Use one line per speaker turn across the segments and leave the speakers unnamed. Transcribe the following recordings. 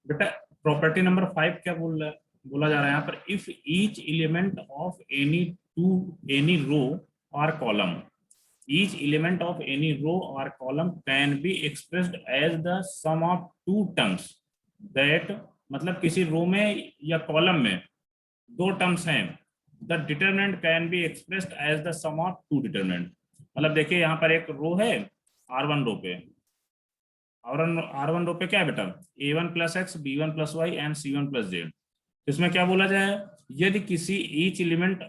बेटा property number 5 क्या बोला जा रहा है यहाँ पर, if each element of any row और column, each element of any row or column can be expressed as the sum of two terms that, मतलब किसी रो में या कॉलम में दो टर्म्स हैं, the determinant can be expressed as the sum of two determinant. मतलब देखिए यहाँ पर एक रो है R1 रो पे, R1 रो पे क्या है बेटा, A1 plus x, B1 plus y and C1 plus z. इसमें क्या बोला जाए, यदि किसी each element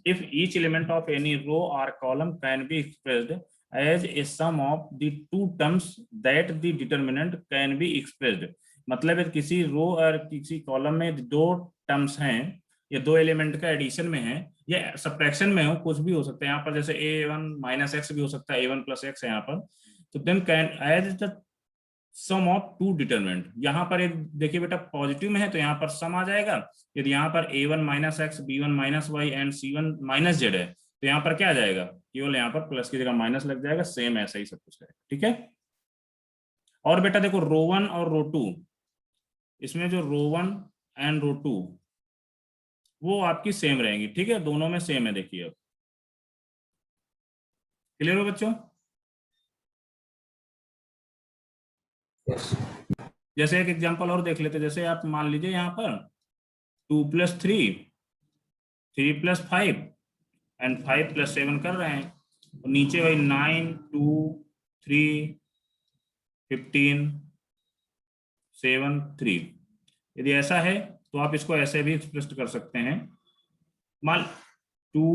if each element of any row or column can be expressed as a sum of the two terms that the determinant can be expressed, मतलब यदि किसी रो और किसी कॉलम में दो टर्म्स हैं या दो एलिमेंट का एडिशन में है या सब्ट्रैक्शन में हो, कुछ भी हो सकता है यहाँ पर, जैसे A1 माइनस एक्स भी हो सकता है, A1 प्लस एक्स है यहाँ पर, तो then can as the sum of two determinant. यहाँ पर एक देखिए बेटा पॉजिटिव में है तो यहाँ पर सम आ जाएगा, यदि यहाँ पर A1 minus x, B1 minus y and C1 minus z है तो यहाँ पर क्या आ जाएगा, केवल यहाँ पर प्लस की जगह माइनस लग जाएगा, सेम ऐसा ही सब कुछ है, ठीक है। और बेटा देखो रो 1 और रो 2, इसमें जो रो 1 एंड रो 2 वो आपकी सेम रहेंगी, ठीक है, दोनों में सेम है। देखिए अब क्लियर हो बच्चों। जैसे एक एग्जांपल और देख लेते, जैसे आप मान लीजिए यहाँ पर 2 प्लस 3, 3 प्लस 5 एंड 5 प्लस 7 कर रहे हैं, और नीचे वही 9 2 3 15 7 3। यदि ऐसा है तो आप इसको ऐसे भी एक्सप्रेस कर सकते हैं, मान 2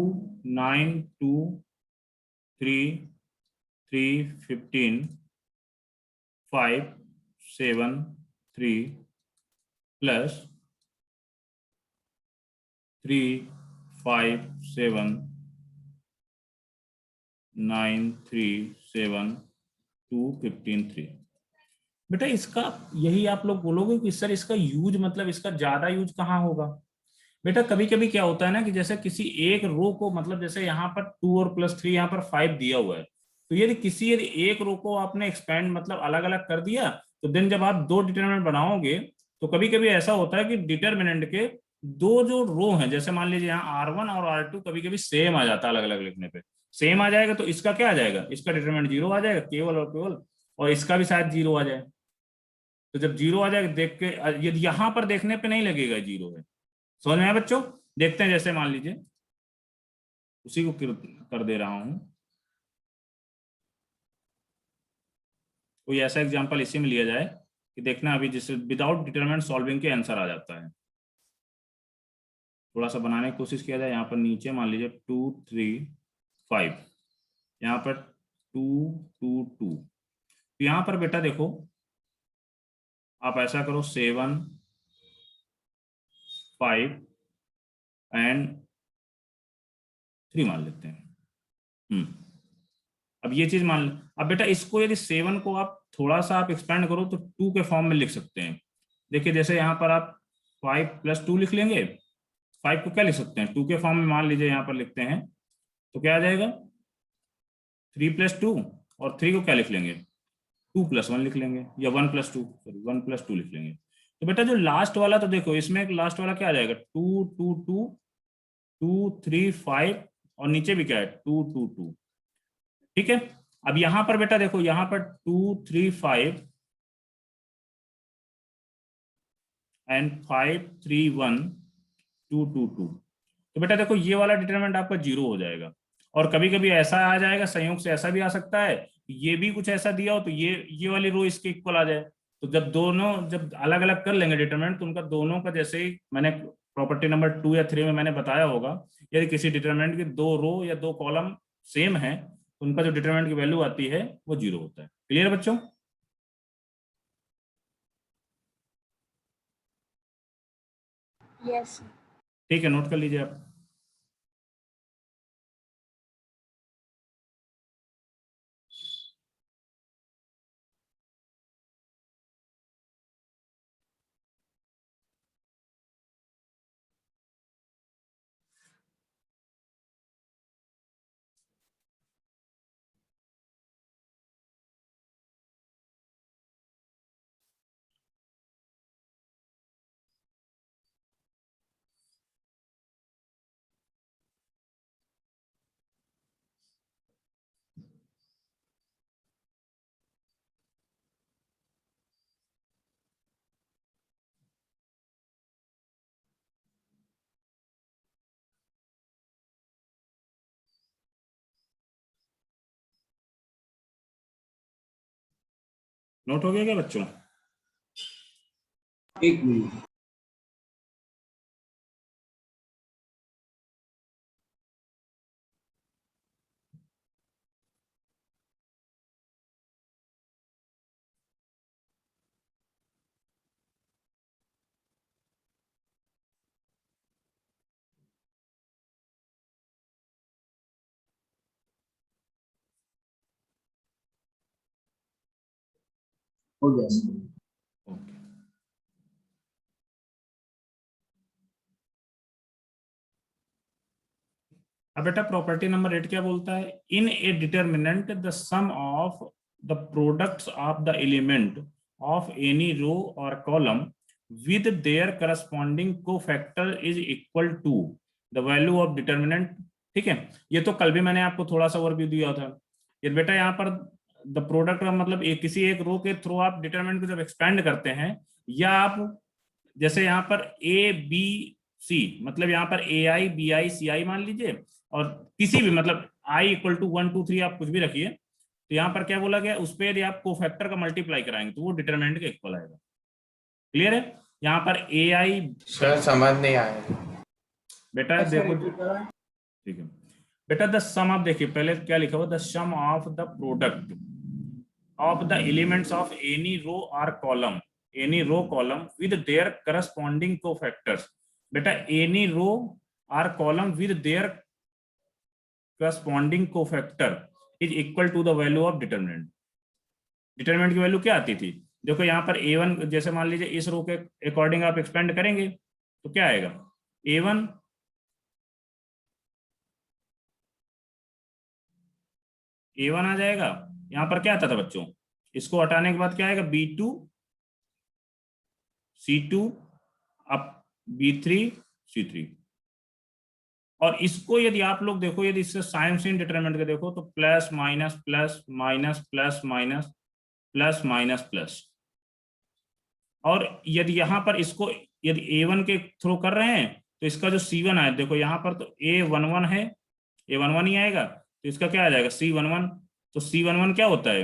9 2 3 3 15 5 7 3 प्लस 3 5 7 9 3 7 2 15 3। बेटा इसका यही आप लोग बोलोगे कि सर इसका यूज, मतलब इसका ज्यादा यूज कहाँ होगा। बेटा कभी कभी क्या होता है ना कि जैसे किसी एक रो को, मतलब जैसे यहाँ पर 2 और प्लस 3 यहाँ पर 5 दिया हुआ है, तो यदि एक रो को आपने एक्सपेंड मतलब अलग अलग कर दिया, तो देन जब आप दो डिटरमिनेंट बनाओगे तो कभी कभी ऐसा होता है कि डिटरमिनेंट के दो जो रो हैं, जैसे मान लीजिए यहाँ R1 और R2 कभी कभी सेम आ जाता है, अलग अलग लिखने पे सेम आ जाएगा, तो इसका क्या आ जाएगा, इसका डिटरमिनेंट 0 आ जाएगा केवल और केवल, और इसका भी शायद 0 आ जाए। तो जब 0 आ जाएगा देख के, यदि यहां पर देखने पे नहीं लगेगा 0 है, समझ में आया बच्चों। देखते हैं, जैसे मान लीजिए उसी को कर दे रहा हूं, कोई ऐसा एग्जांपल इसी में लिया जाए कि देखना अभी जिससे विदाउट डिटरमिनेंट सॉल्विंग के आंसर आ जाता है। थोड़ा सा बनाने की कोशिश किया जाए, यहाँ पर नीचे मान लीजिए 2 3 5, यहाँ पर 2 2 2, तो यहाँ पर बेटा देखो आप ऐसा करो 7 5 एंड 3 मान लेते हैं। अब ये चीज मान, अब बेटा इसको यदि 7 को आप थोड़ा सा आप एक्सपेंड करो तो 2 के फॉर्म में लिख सकते हैं। देखिए जैसे यहाँ पर आप 5 प्लस 2 लिख लेंगे, 5 को क्या लिख सकते हैं 2 के फॉर्म में, मान लीजिए यहाँ पर लिखते हैं तो क्या आ जाएगा 3 प्लस 2, और 3 को क्या लिख लेंगे 2 प्लस 1 लिख लेंगे, या 1 प्लस 2 सॉरी 1 प्लस 2 लिख लेंगे। तो बेटा जो लास्ट वाला, तो देखो इसमें एक लास्ट वाला क्या आ जाएगा 2 2 2 2 3 5, और नीचे भी क्या है 2 2 2, ठीक है। अब यहां पर बेटा देखो यहां पर 2 3 5 एंड 5 3 1 2 2 2, तो बेटा देखो ये वाला डिटरमिनेंट आपका 0 हो जाएगा। और कभी कभी ऐसा आ जाएगा, संयोग से ऐसा भी आ सकता है, ये भी कुछ ऐसा दिया हो तो ये वाली रो इसके इक्वल आ जाए। तो जब दोनों जब अलग अलग कर लेंगे डिटरमिनेंट, तो उनका दोनों का, जैसे ही मैंने प्रॉपर्टी नंबर 2 या 3 में मैंने बताया होगा, यदि किसी डिटरमिनेंट की दो रो या दो कॉलम सेम है तो उनका जो डिटरमिनेंट की वैल्यू आती है वो 0 होता है। क्लियर बच्चों।
यस।
ठीक है, नोट कर लीजिए आप। नोट हो गया क्या बच्चों?
एक मिनट। हो गया सर।
ओके। अब बेटा प्रॉपर्टी नंबर 8 क्या बोलता है? In a determinant the sum of the products of the element of any row और column with their corresponding cofactor is equal to the value of determinant. ठीक है, ये तो कल भी मैंने आपको थोड़ा सा ओवरव्यू दिया था। ये बेटा यहाँ पर द प्रोडक्ट मतलब किसी एक रो के थ्रू आप डिटर्मिनेंट को जब एक्सपेंड करते हैं, या आप जैसे यहाँ पर ए बी सी, मतलब यहाँ पर ए आई बी आई सी आई मान लीजिए, और किसी भी मतलब आई इक्वल टू 1 2 3 आप कुछ भी रखिए, तो यहाँ पर क्या बोला गया, उस पर यदि आप कोफैक्टर का मल्टीप्लाई कराएंगे तो वो डिटरमिनेंट के इक्वल आएगा। क्लियर है? यहाँ पर ए आई
सर समझ नहीं आया
बेटा देखो, ठीक है बेटा, द सम आप देखिए पहले क्या लिखा हुआ, the sum of the product of the elements of any row और column, any row column with their corresponding cofactors. बेटा एनी रो और column with their corresponding cofactor is equal to the value of determinant. Determinant की वैल्यू क्या आती थी? देखो यहाँ पर a1, जैसे मान लीजिए इस रो के अकॉर्डिंग आप एक्सपेंड करेंगे तो क्या आएगा, a1 a1 आ जाएगा। यहाँ पर क्या आता था बच्चों, इसको हटाने के बाद क्या आएगा, b2 c2 up b3 c3। और इसको यदि आप लोग देखो, यदि इससे साइन सीन डिटरमिनेंट के देखो तो plus minus plus minus plus minus plus minus plus. और यदि यहाँ पर इसको यदि a1 के थ्रू कर रहे हैं तो इसका जो c1 आया, देखो यहाँ पर तो a11 है, a11 ही आएगा, तो इसका क्या आ जाएगा, c11। तो c11 क्या होता है,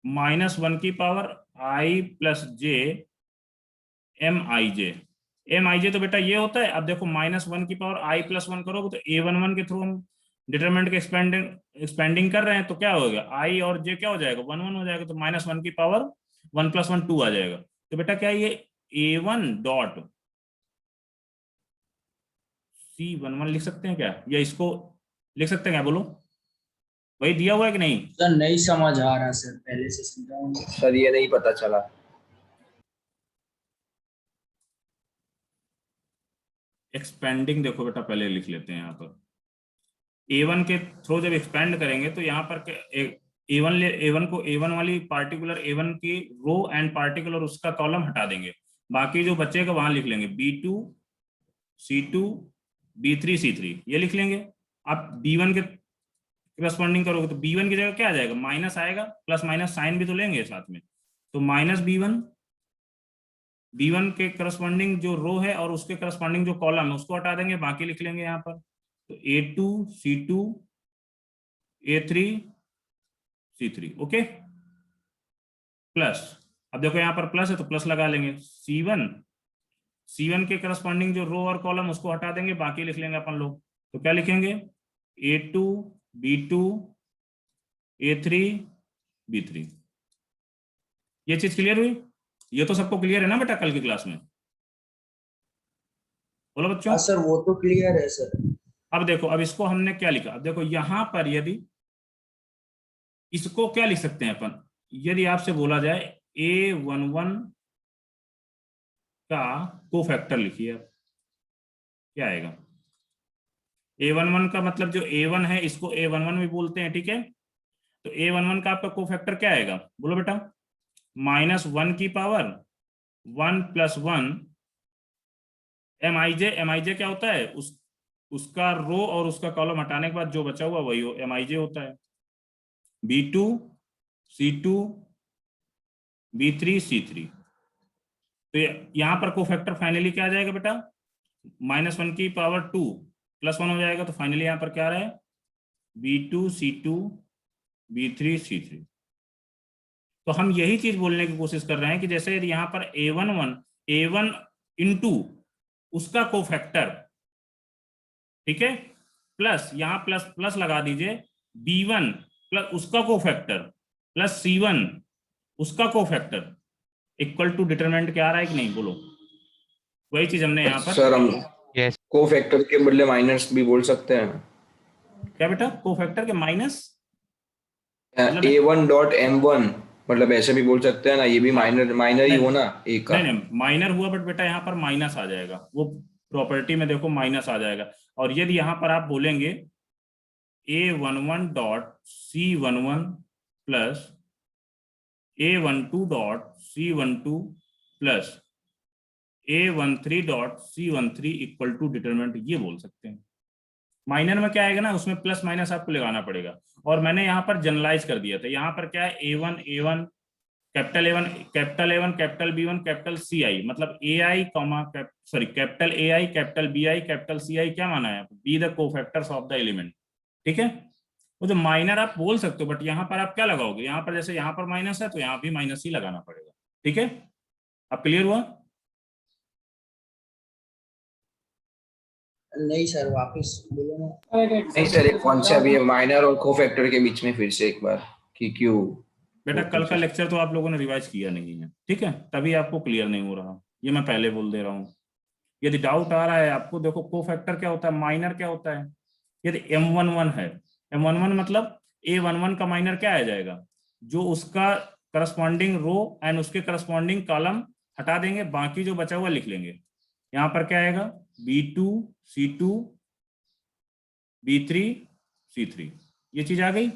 -1 की power i plus J M I J. M I J तो बेटा ये होता है। अब देखो -1 की पावर i प्लस 1 करोगे तो a11 के थ्रू हम डिटरमिनेंट के एक्सपेंडिंग कर रहे हैं, तो क्या होगा, i और j क्या हो जाएगा, 1 1 हो जाएगा, तो -1 की पावर 1 + 1 2 आ जाएगा। तो बेटा क्या ये a1 डॉट c11 लिख सकते हैं क्या, या इसको लिख सकते हैं क्या, बोलो वही दिया हुआ है कि नहीं?
सर नहीं समझ आ रहा सर, पहले से समझाऊंगा।
सर, ये नहीं पता चला।
एक्सपेंडिंग देखो बेटा पहले लिख लेते हैं। यहाँ पर a1 के थ्रू जब एक्सपेंड करेंगे तो यहाँ पर a1 को a1 वाली पार्टिकुलर a1 की रो एंड पार्टिकुलर उसका कॉलम हटा देंगे, बाकी जो बचेगा वहां लिख लेंगे b2 c2 b3 c3 ये लिख लेंगे। आप b1 के करस्पॉन्डिंग करोगे तो b1 की जगह क्या आ जाएगा, माइनस आएगा, प्लस माइनस साइन भी तो लेंगे साथ में, तो माइनस b1 के करस्पॉन्डिंग जो रो है और उसके करस्पॉन्डिंग जो कॉलम है उसको हटा देंगे, बाकी लिख लेंगे यहाँ पर, तो a2 c2 a3 c3। Okay, plus, अब देखो यहाँ पर प्लस है तो प्लस लगा लेंगे, C1 के करस्पॉन्डिंग जो रो और कॉलम उसको हटा देंगे, बाकी लिख लेंगे अपन लोग, तो क्या लिखेंगे, a2 b2 a3 b3। ये चीज क्लियर हुई? ये तो सबको क्लियर है ना बेटा कल की क्लास में, बोलो बच्चों।
हाँ सर, वो तो क्लियर है सर।
अब देखो, अब इसको हमने क्या लिखा, अब देखो यहाँ पर यदि इसको क्या लिख सकते हैं अपन, यदि आपसे बोला जाए a11 का कोफैक्टर लिखिए, आप क्या आएगा, a11 का मतलब जो a1 है इसको a11 भी बोलते हैं, ठीक है, तो a11 का आपका कोफैक्टर क्या आएगा, बोलो बेटा, -1 की पावर 1 + 1 एम आई जे क्या होता है, उसका रो और उसका कॉलम हटाने के बाद जो बचा हुआ वही एम आई जे होता है, b2 c2 b3 c3। तो यहाँ पर कोफैक्टर फाइनली क्या आ जाएगा बेटा, -1 की पावर 2 + 1 हो जाएगा, तो फाइनली यहाँ पर क्या आ रहा है, b2 c2 b3 c3। तो हम यही चीज बोलने की कोशिश कर रहे हैं कि जैसे यदि यहाँ पर A1 इंटू उसका कोफैक्टर, ठीक है, प्लस यहाँ प्लस प्लस लगा दीजिए B1 प्लस उसका कोफैक्टर प्लस C1 उसका कोफैक्टर इक्वल टू डिटरमिनेंट क्या आ रहा है कि नहीं, बोलो। वही चीज हमने यहाँ पर,
सर हम
यस
को फैक्टर के बदले माइनस भी बोल सकते हैं।
क्या बेटा, कोफैक्टर के माइनस मतलब
A1.M1 मतलब ऐसे भी बोल सकते हैं ना, ये भी माइनर माइनर ही
नहीं
हो ना ए का।
नहीं नहीं माइनर हुआ, बट बेटा यहाँ पर माइनस आ जाएगा, वो प्रॉपर्टी में देखो माइनस आ जाएगा। और यदि यहाँ पर आप बोलेंगे A11.C11 plus A12.C12 plus A13.C13 equal to determinant, ये बोल सकते हैं। माइनर में क्या आएगा ना, उसमें प्लस माइनस आपको लगाना पड़ेगा। और मैंने यहाँ पर जनरलाइज कर दिया था, यहाँ पर क्या है A1 capital A1 capital B1 capital CI, मतलब AI comma sorry capital AI capital BI capital CI क्या माना है, be the cofactors of the element, ठीक है। वो जो माइनर आप बोल सकते हो, बट यहाँ पर आप क्या लगाओगे, यहाँ पर जैसे यहाँ पर माइनस है तो यहाँ भी माइनस ही लगाना पड़ेगा, ठीक है। अब क्लियर हुआ?
नहीं सर, वापस बोलो ना।
नहीं सर, एक कौन सा भी है माइनर और को फैक्टर के बीच में फिर से एक बार कि क्यों।
बेटा कल का लेक्चर तो आप लोगों ने रिवाइज किया नहीं है, ठीक है, तभी आपको क्लियर नहीं हो रहा, ये मैं पहले बोल दे रहा हूँ। यदि डाउट आ रहा है आपको, देखो कोफैक्टर क्या होता है, माइनर क्या होता है। यदि M11 है, M11 मतलब A11 का माइनर क्या आ जाएगा, जो उसका करस्पॉन्डिंग रो एंड उसके करस्पॉन्डिंग कॉलम हटा देंगे, बाकी जो बचा हुआ लिख लेंगे। यहाँ पर क्या आएगा B2 C2 B3 C3, ये चीज आ गई।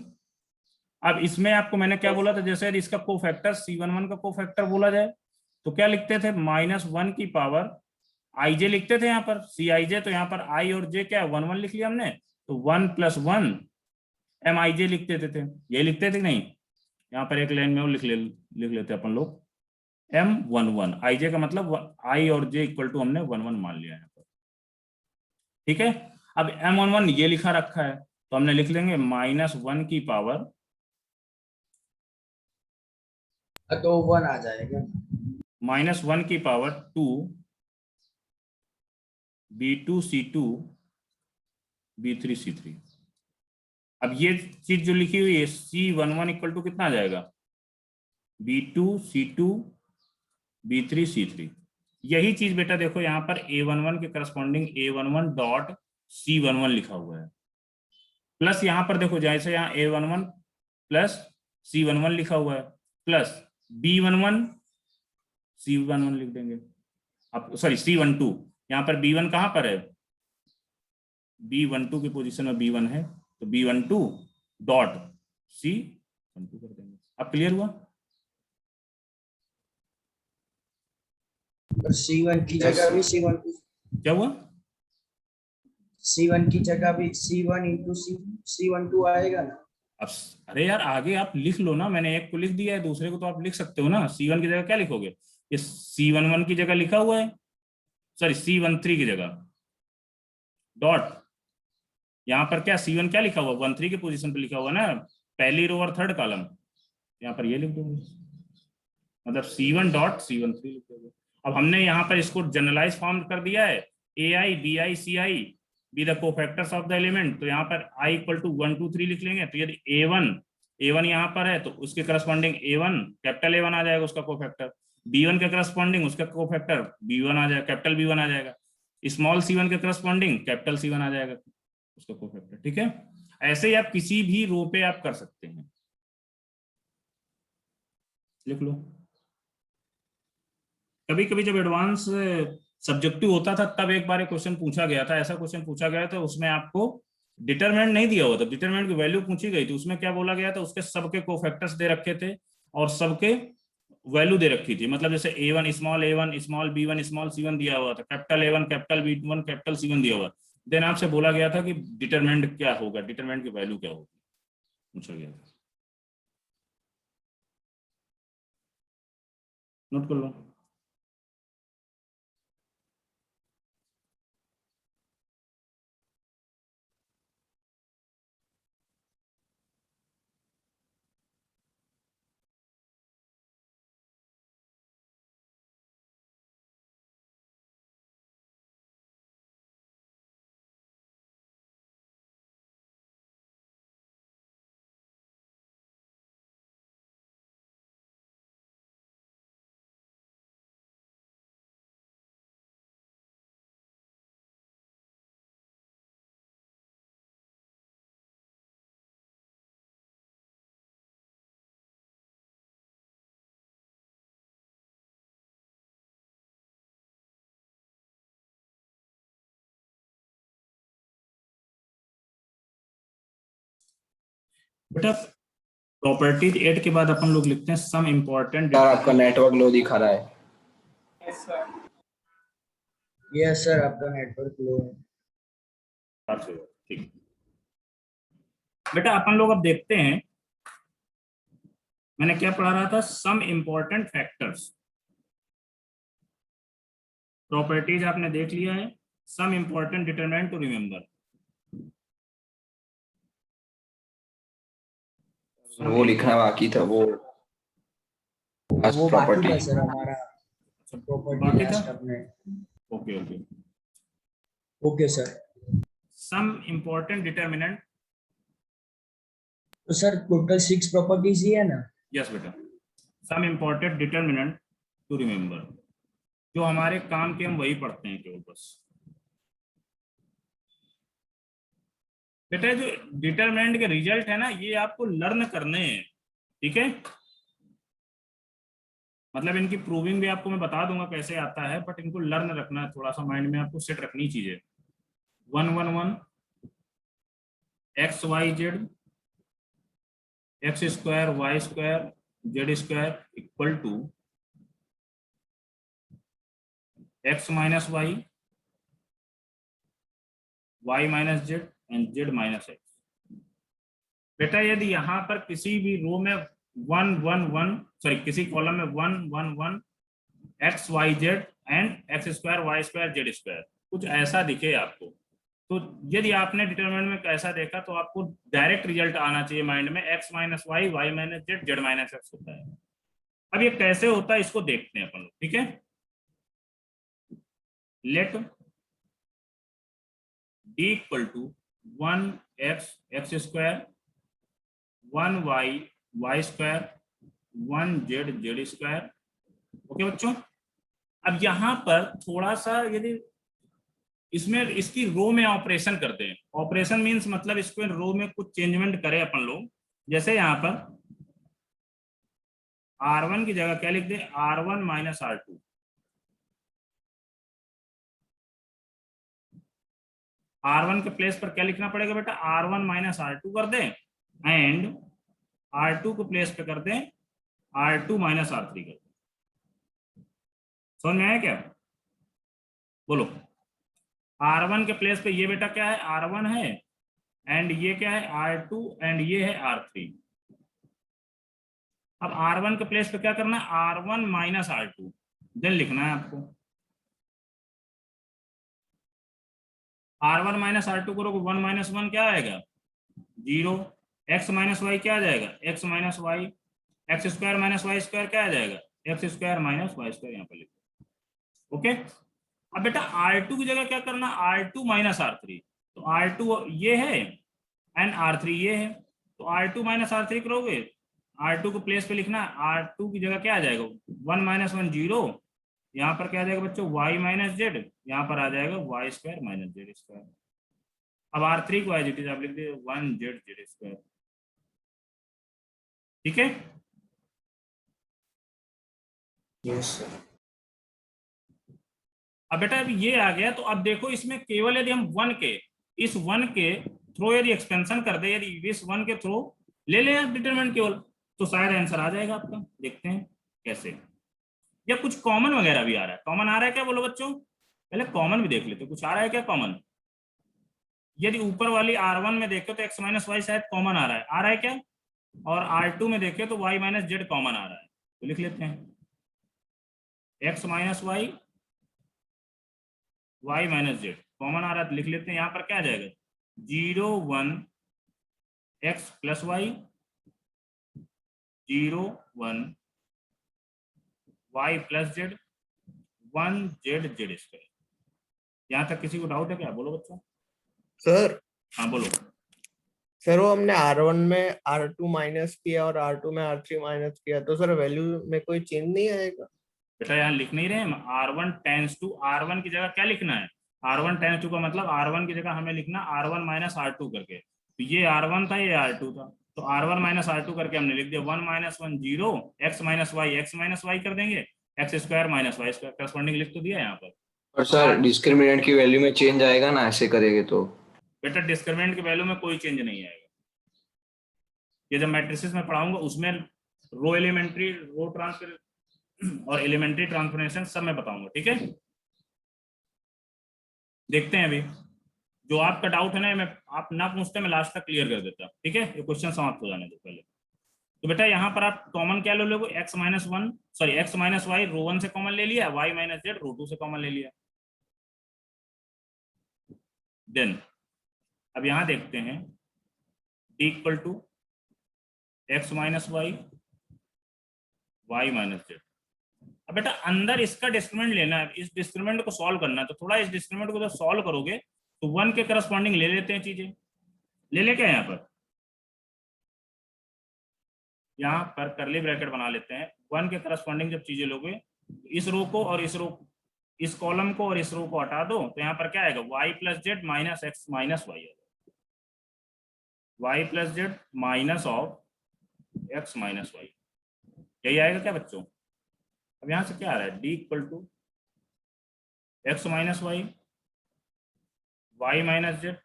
अब इसमें आपको मैंने क्या बोला था, जैसे यदि इसका कोफैक्टर C11 का कोफैक्टर बोला जाए तो क्या लिखते थे, -1 की पावर IJ लिखते थे यहाँ पर CIJ, तो यहाँ पर I और J क्या है 1 1 लिख लिया हमने, तो 1 + 1 MIJ लिख देते थे, ये लिखते थे नहीं। यहाँ पर एक लाइन में वो लिख लेते अपन लोग M11, IJ का मतलब I और J इक्वल टू हमने 1 1 मान लिया यहाँ पर, ठीक है। अब M11 ये लिखा रखा है तो हमने लिख लेंगे -1 की पावर,
तो 1 आ जाएगा।
-1 की power 2 B2 C2 B3 C3। अब ये चीज जो लिखी हुई है C11 इक्वल टू कितना आ जाएगा, B2 C2 B3 C3। यही चीज बेटा देखो यहाँ पर A11 के करस्पॉन्डिंग A11.C11 लिखा हुआ है, प्लस यहाँ पर देखो जैसे यहाँ A11 प्लस C11 लिखा हुआ है, प्लस B11 C11 लिख देंगे। अब सॉरी C12, यहाँ पर B1 कहाँ पर है, B12 की पोजीशन में B1 है, तो B12 डॉट C12 कर देंगे। अब क्लियर हुआ?
और C1 की जगह भी C1
क्या हुआ?
C1 की जगह भी C1 इंटू C12 आएगा ना।
अब अरे यार आगे आप लिख लो ना, मैंने एक को लिख दिया है, दूसरे को तो आप लिख सकते हो ना। C1 की जगह क्या लिखोगे, ये C11 की जगह लिखा हुआ है, सॉरी C13 की जगह डॉट, यहाँ पर क्या C1 क्या लिखा हुआ 13 की पोजीशन पे लिखा हुआ ना, पहली रो और थर्ड कॉलम, यहाँ पर ये लिख दोगे, मतलब C1.C13 लिख दोगे। अब हमने यहाँ पर इसको जनरलाइज फॉर्म कर दिया है, AI BI CI be the cofactors of the element, तो यहाँ पर I इक्वल टू 1 2 3 लिख लेंगे। तो यदि A1 यहाँ पर है तो उसके करस्पॉन्डिंग A1 कैपिटल A1 आ जाएगा उसका कोफैक्टर, B1 के करस्पॉन्डिंग उसका कोफैक्टर B1 आ जाएगा, कैपिटल B1 आ जाएगा, स्मॉल C1 के करस्पॉन्डिंग कैपिटल C1 आ जाएगा उसका कोफैक्टर, ठीक है। ऐसे ही आप किसी भी रो पे आप कर सकते हैं, लिख लो। कभी कभी जब एडवांस सब्जेक्टिव होता था तब एक बार एक क्वेश्चन पूछा गया था, ऐसा क्वेश्चन पूछा गया था, उसमें आपको डिटरमिनेंट नहीं दिया हुआ था, डिटरमिनेंट की वैल्यू पूछी गई थी, उसमें क्या बोला गया था, उसके सबके कोफैक्टर्स दे रखे थे और सबके वैल्यू दे रखी थी, मतलब जैसे A1 small B1 small C1 दिया हुआ था, capital A1 capital B1 capital C1 दिया हुआ, देन आपसे बोला गया था कि डिटरमिनेंट क्या होगा, डिटरमिनेंट की वैल्यू क्या होगी, पूछा गया था, नोट कर लो। बेटा प्रॉपर्टीज 8 के बाद अपन लोग लिखते हैं सम इम्पोर्टेंट।
सर आपका नेटवर्क लो दिखा रहा है।
यस सर, आपका नेटवर्क लो है।
ठीक बेटा अपन लोग अब देखते हैं, मैंने क्या पढ़ा रहा था, सम इम्पोर्टेंट फैक्टर्स। प्रॉपर्टीज आपने देख लिया है, some important determinant to remember.
वो लिखना बाकी था, वो
वो बाकी
प्रॉपर्टी।
था सर हमारा, प्रॉपर्टी
बाकी
लास्ट
था?
अपने।
Okay okay.
Okay sir.
Some important determinant.
तो सर टोटल 6 प्रॉपर्टीज ही है ना?
यस बेटा, some important determinant to remember. जो हमारे काम के हम वही पढ़ते हैं केवल बस। बेटा जो डिटरमिनेंट के रिजल्ट है ना, ये आपको लर्न करने हैं, ठीक है। मतलब इनकी प्रूविंग भी आपको मैं बता दूंगा कैसे आता है, बट इनको लर्न रखना है, थोड़ा सा माइंड में आपको सेट रखनी चीजें। 1 1 1 x y z x square y square z square equal to x minus Y Y minus z and z minus x. बेटा यदि यहाँ पर किसी भी रो में 1 1 1 सॉरी किसी कॉलम में 1 1 1 x y z and x square y square z square कुछ ऐसा दिखे आपको, तो यदि आपने डिटरमिनेंट में कैसा देखा तो आपको डायरेक्ट रिजल्ट आना चाहिए माइंड में, x minus Y Y minus z z minus x होता है। अब ये कैसे होता है इसको देखते हैं अपन लोग, ठीक है। Let D equal to 1 x x square 1 y y square 1 z z square. Okay बच्चों, अब यहां पर थोड़ा सा यदि इसमें इसकी रो में ऑपरेशन करते हैं, ऑपरेशन मींस मतलब इसको रो में कुछ चेंजमेंट करें अपन लोग, जैसे यहां पर R1 की जगह क्या लिख दे, R1 माइनस R2। R1 के प्लेस पर क्या लिखना पड़ेगा बेटा, R1 माइनस R2 कर दें, एंड R2 को प्लेस पे कर दें R2 माइनस R3 कर दें। समझ में आया क्या, बोलो। R1 के प्लेस पे ये बेटा क्या है, R1 है, एंड ये क्या है R2, एंड ये है R3। अब R1 के प्लेस पे क्या करना है, R1 माइनस R2 देन लिखना है आपको। R1 माइनस R2 करोगे 1 माइनस 1 क्या आएगा 0, एक्स माइनस वाई क्या आ जाएगा x minus y, x square minus y square क्या आ जाएगा x square minus y square, यहाँ पर लिखो। ओके, अब बेटा R2 की जगह क्या करना, R2 माइनस R3, तो R2 ये है एंड R3 ये है, तो R2 माइनस R3 करोगे, R2 को प्लेस पे लिखना, R2 की जगह क्या आ जाएगा 1 माइनस 1 0, यहाँ पर क्या आ जाएगा बच्चों y माइनस जेड, यहाँ पर आ जाएगा y square minus z square. अब R3 को एज इट इज आप लिख दीजिए 1 जेड जेड स्क्वायर, ठीक है।
Yes sir.
अब बेटा अब ये आ गया, तो अब देखो इसमें केवल यदि हम 1 के इस 1 के थ्रू यदि एक्सपेंशन कर दे, यदि इस 1 के थ्रू ले लें डिटरमिनेंट केवल, तो शायद आंसर आ जाएगा आपका। देखते हैं कैसे, या कुछ कॉमन वगैरह भी आ रहा है, कॉमन आ रहा है क्या बोलो बच्चों, पहले कॉमन भी देख लेते, कुछ आ रहा है क्या कॉमन। यदि ऊपर वाली R1 में देखे तो x माइनस वाई शायद कॉमन आ रहा है क्या, और R2 में देखे तो y माइनस जेड कॉमन आ रहा है, तो लिख लेते हैं x minus Y Y minus Z common आ रहा है, तो लिख लेते हैं यहाँ पर क्या आ जाएगा 0 1 x plus y 0 1 y plus z 1 z z square. यहाँ तक किसी को डाउट है क्या, बोलो बच्चों।
सर
हाँ बोलो।
सर वो हमने R1 में R2 माइनस किया और R2 में R3 माइनस किया, तो सर वैल्यू में कोई चेंज नहीं आएगा।
बेटा यहाँ लिख नहीं रहे हम, R1 टेंस टू R1 की जगह क्या लिखना है, R1 टेंस टू का मतलब R1 की जगह हमें लिखना R1 माइनस R2 करके, तो ये R1 था ये R2 था, तो R1 माइनस R2 करके हमने लिख दिया 1 माइनस 1 0 x माइनस वाई कर देंगे x square minus y square, corresponding लिख तो दिया यहाँ पर।
और सर डिस्क्रिमिनेंट की वैल्यू में चेंज आएगा ना ऐसे करेंगे तो।
बेटा डिस्क्रिमिनेंट की वैल्यू में कोई चेंज नहीं आएगा, ये जब मैट्रिसेस में पढ़ाऊंगा उसमें रो एलिमेंट्री, रो ट्रांसफर और एलिमेंट्री ट्रांसफॉर्मेशन सब मैं बताऊंगा, ठीक है। देखते हैं अभी जो आपका डाउट है ना, मैं आप ना पूछते मैं लास्ट तक क्लियर कर देता, ठीक है। ये क्वेश्चन समाप्त हो जाने दो पहले। तो बेटा यहाँ पर आप कॉमन क्या ले लोगे, x minus one, sorry x minus Y row one से कॉमन ले लिया, y minus Z row two से कॉमन ले लिया। देन अब यहाँ देखते हैं d equal to x minus Y, y minus Z. अब बेटा अंदर इसका डिस्क्रिमिनेंट लेना है, इस डिस्क्रिमिनेंट को सॉल्व करना है, तो थोड़ा इस डिस्क्रिमिनेंट को जब सॉल्व करोगे तो वन के करस्पॉन्डिंग ले लेते हैं चीजें, ले लेके यहाँ पर करली ब्रैकेट बना लेते हैं। वन के करस्पॉन्डिंग जब चीजें लोगे, इस रो को और इस रो, इस कॉलम को और इस रो को हटा दो, तो यहाँ पर क्या आएगा, y plus z minus x minus Y, y plus z minus of x minus y, यही आएगा क्या बच्चों। अब यहाँ से क्या आ रहा है, d equal to x minus Y, Y minus z,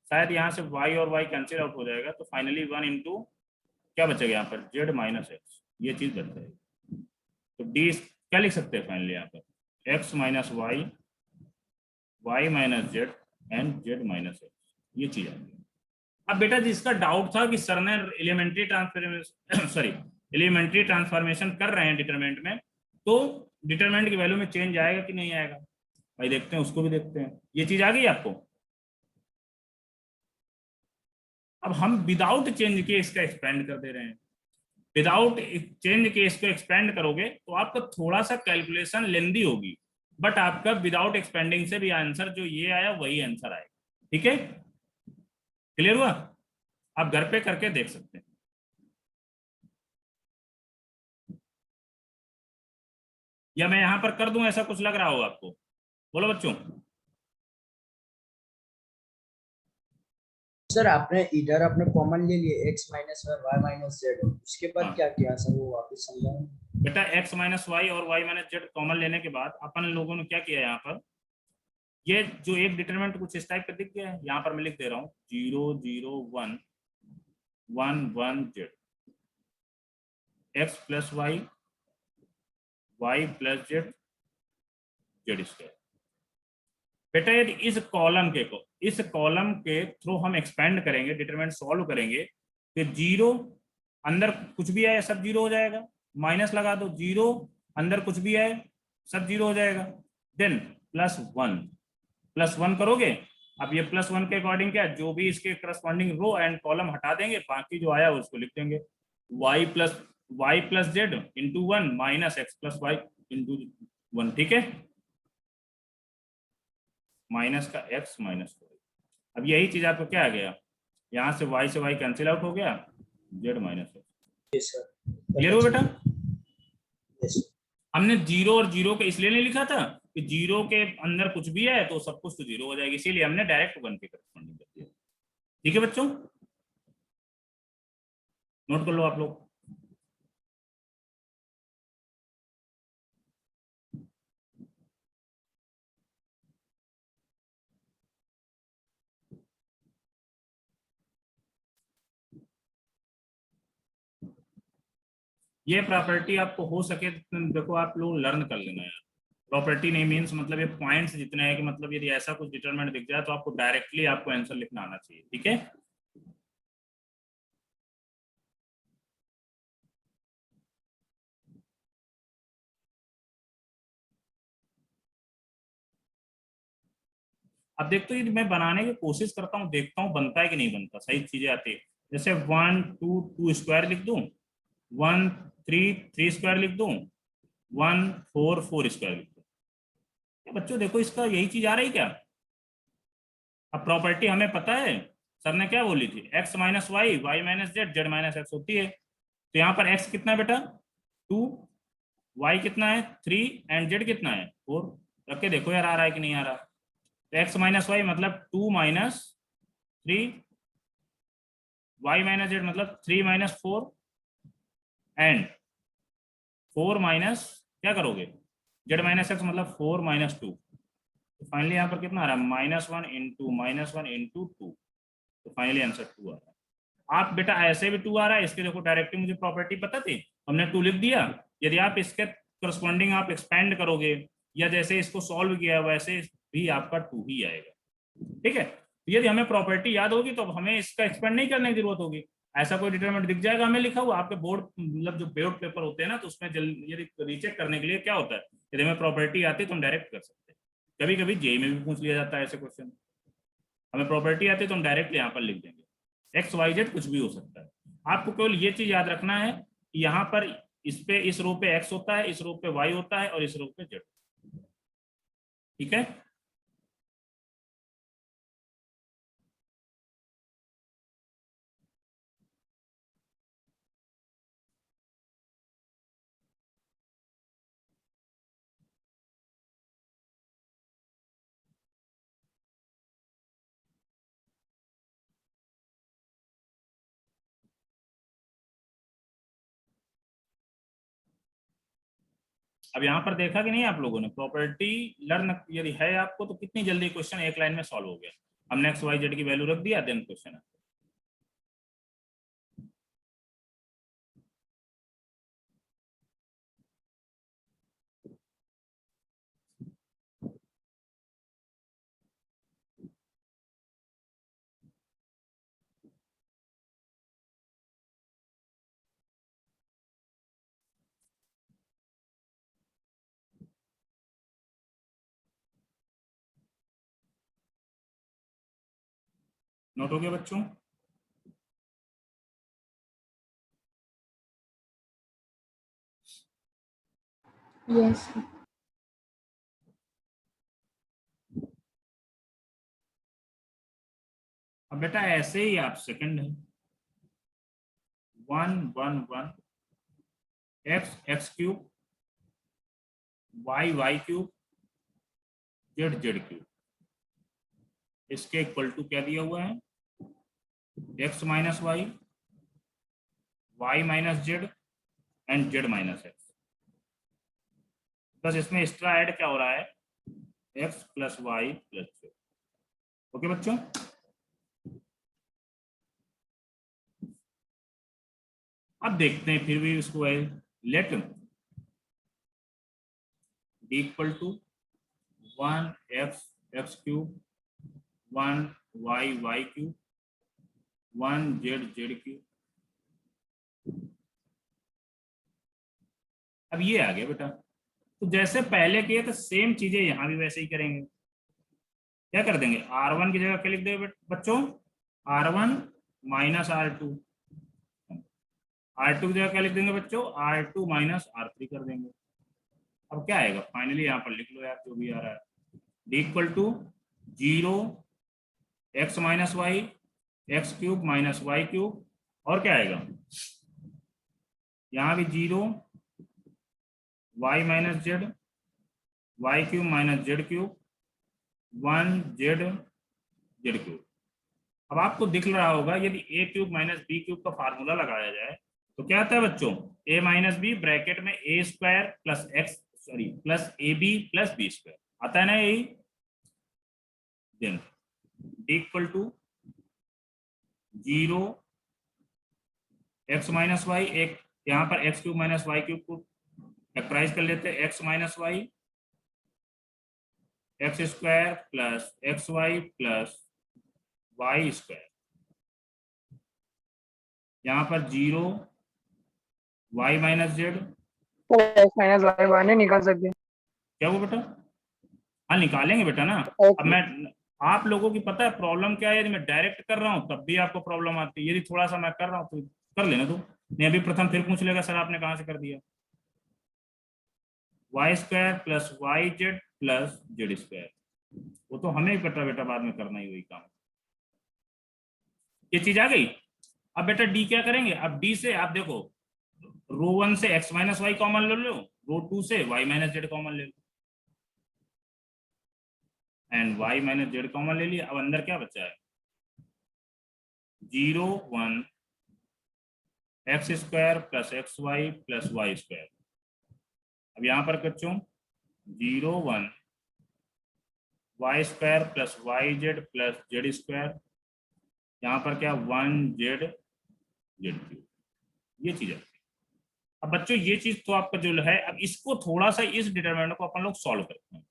शायद यहाँ से y और y कैंसिल आउट हो जाएगा, तो फाइनली वन इंटू क्या बचेगा यहाँ पर, z माइनस एक्स, ये चीज बच जाएगी। तो d क्या लिख सकते हैं फाइनली यहाँ पर, x minus Y, y minus z and z minus x, ये चीज आएगी। अब बेटा जिसका डाउट था कि सर ने elementary transformation sorry elementary transformation कर रहे हैं डिटरमिनेंट में, तो डिटरमिनेंट की वैल्यू में चेंज आएगा कि नहीं आएगा, भाई देखते हैं, उसको भी देखते हैं। ये चीज आ गई आपको। अब हम विदाउट चेंज के इसका एक्सपेंड कर दे रहे हैं, विदाउट चेंज के इसको एक्सपेंड करोगे तो आपका थोड़ा सा कैलकुलेशन लेंदी होगी, बट आपका विदाउट एक्सपेंडिंग से भी आंसर जो ये आया वही आंसर आएगा, ठीक है। क्लियर हुआ, आप घर पे करके देख सकते हैं। या मैं यहां पर कर दूं, ऐसा कुछ लग रहा हो आपको, बोलो बच्चों।
सर आपने इधर अपने कॉमन ले लिए x minus y minus Z, उसके बाद क्या किया सर, वो वापस समझाओ।
बेटा x माइनस वाई और y माइनस जेड कॉमन लेने के बाद अपन लोगों ने क्या किया, यहाँ पर ये जो एक डिटरमिनेंट कुछ इस टाइप का दिख गया है, यहाँ पर मैं लिख दे रहा हूँ 0 0 1 1 1 z, x plus y, y plus z, z square. बेटा यदि इस कॉलम के थ्रू हम एक्सपेंड करेंगे, डिटरमिनेंट सॉल्व करेंगे, तो जीरो अंदर कुछ भी आए सब जीरो हो जाएगा, माइनस लगा दो, जीरो अंदर कुछ भी आए सब जीरो हो जाएगा। देन प्लस वन करोगे, अब ये प्लस वन के अकॉर्डिंग क्या, जो भी इसके करस्पॉन्डिंग रो एंड कॉलम हटा देंगे, बाकी जो आया उसको लिख देंगे, y plus z into one minus x plus y into one, ठीक है, माइनस का x माइनस वाई। अब यही चीज आपको क्या आ गया, यहाँ से y कैंसिल आउट हो गया, z माइनस एक्स। क्लियर हो बेटा। हमने जीरो और जीरो के इसलिए नहीं लिखा था कि जीरो के अंदर कुछ भी है तो सब कुछ तो जीरो हो जाएगी, इसीलिए हमने डायरेक्ट वन के करस्पॉन्डिंग कर दिया, ठीक है बच्चों, नोट कर लो आप लोग। ये प्रॉपर्टी आपको हो सके देखो आप लोग लर्न कर लेना यार। प्रॉपर्टी नहीं मीन्स मतलब ये पॉइंट्स जितने हैं कि मतलब यदि ऐसा कुछ डिटरमिनेंट दिख जाए तो आपको डायरेक्टली आपको आंसर लिखना आना चाहिए, ठीक है। अब देखते हो मैं बनाने की कोशिश करता हूँ, देखता हूँ बनता है कि नहीं बनता, सही चीजें आती है। जैसे 1 2 2 स्क्वायर लिख दूं, 1 3 3 स्क्वायर लिख दूं, 1 4 4 स्क्वायर लिख दूं। बच्चों देखो इसका यही चीज आ रही क्या। अब प्रॉपर्टी हमें पता है, सर ने क्या बोली थी, x minus Y, Y minus z, z minus x होती है। तो यहाँ पर x कितना है बेटा 2, y कितना है 3 एंड z कितना है 4। रख के देखो यार आ रहा है कि नहीं आ रहा। तो x माइनस वाई मतलब 2 माइनस 3, y माइनस जेड मतलब 3 माइनस 4 एंड 4 माइनस क्या करोगे z माइनस एक्स मतलब 4 माइनस 2। तो फाइनली यहाँ पर कितना आ रहा है -1 इंटू -1 इंटू 2। तो फाइनली आंसर 2 आ रहा है। आप बेटा ऐसे भी 2 आ रहा है, इसके देखो डायरेक्टली मुझे प्रॉपर्टी पता थी, हमने 2 लिख दिया। यदि आप इसके करस्पॉन्डिंग आप एक्सपेंड करोगे या जैसे इसको सॉल्व किया वैसे भी आपका 2 ही आएगा। ठीक है, तो यदि हमें प्रॉपर्टी याद होगी तो हमें इसका एक्सपेंड नहीं करने की जरूरत होगी। ऐसा कोई डिटरमिनेंट दिख जाएगा हमें लिखा हुआ आपके बोर्ड, मतलब जो बोर्ड पेपर होते हैं ना, तो उसमें यदि रीचेक करने के लिए क्या होता है, यदि हमें प्रॉपर्टी आती है तो हम डायरेक्ट कर सकते हैं। कभी कभी जेई में भी पूछ लिया जाता है ऐसे क्वेश्चन, हमें प्रॉपर्टी आती है तो हम डायरेक्ट यहाँ पर लिख देंगे, एक्स वाई जेड कुछ भी हो सकता है। आपको केवल ये चीज याद रखना है कि यहाँ पर इस रो पे एक्स होता है, इस रो पे वाई होता है और इस रो पे जेड। ठीक है, अब यहाँ पर देखा कि नहीं आप लोगों ने, प्रॉपर्टी लर्न यदि है आपको तो कितनी जल्दी क्वेश्चन एक लाइन में सॉल्व हो गया। हमने एक्स वाई जेड की वैल्यू रख दिया, देन क्वेश्चन है। नोट हो गया बच्चों?
यस।
अब बेटा ऐसे ही आप सेकंड है 1 1 1 x x cube y y cube z z cube, इसके इक्वल टू क्या दिया हुआ है, x minus y minus z and z minus x. बस इसमें एक्स्ट्रा ऐड क्या हो रहा है, x plus y plus z. Okay बच्चों, अब देखते हैं फिर भी इसको, let D equal to 1 x x cube 1 y y cube 1 z z cube. अब ये आ गया बेटा, तो जैसे पहले किए तो सेम चीजें यहां भी वैसे ही करेंगे। क्या कर देंगे, R1 की जगह क्या लिख देंगे बच्चों, R1 माइनस R2, R2 की जगह क्या लिख देंगे बच्चों, R2 माइनस R3 कर देंगे। अब क्या आएगा फाइनली, यहाँ पर लिख लो यार जो भी आ रहा है, D equal to 0 x minus y x cube minus y cube, और क्या आएगा यहाँ भी 0 y minus z y cube minus z cube 1 z z cube. अब आपको दिख रहा होगा यदि a cube minus B cube का फार्मूला लगाया जाए तो क्या आता है बच्चों, ए माइनस बी ब्रैकेट में a square plus x sorry plus A b plus b square आता है ना यही। Then d equal to 0 x minus y, एक यहाँ पर x cube minus y cube को फैक्टराइज कर लेते हैं, x minus y x square plus x y plus y square, यहाँ पर 0 y minus z,
minus Y y नहीं निकाल सकते
क्या वो बेटा, हाँ निकालेंगे बेटा ना। अब मैं आप लोगों की पता है प्रॉब्लम क्या है, यदि मैं डायरेक्ट कर रहा हूँ तब भी आपको प्रॉब्लम आती है, यदि थोड़ा सा मैं कर रहा हूँ तो कर लेना तुम, नहीं अभी प्रथम फिर पूछ लेगा सर आपने कहाँ से कर दिया, y square plus y z plus z square, वो तो हमें ही पता बेटा बाद में करना ही वही काम। ये चीज आ गई। अब बेटा डी क्या करेंगे, अब डी से आप देखो रो 1 से एक्स माइनस वाई कॉमन ले लो, रो 2 से वाई माइनस जेड कॉमन ले लो, and y minus Z common ले लिया। अब अंदर क्या बचा है, 0 1 x square plus x y plus y square. अब यहाँ पर बच्चों 0 1 y square plus y z plus z square, यहाँ पर क्या 1 जेड जेड क्यूब, ये चीज है। अब बच्चों ये चीज तो आपका जो है, अब इसको थोड़ा सा इस डिटरमिनेंट को अपन लोग सॉल्व करते हैं,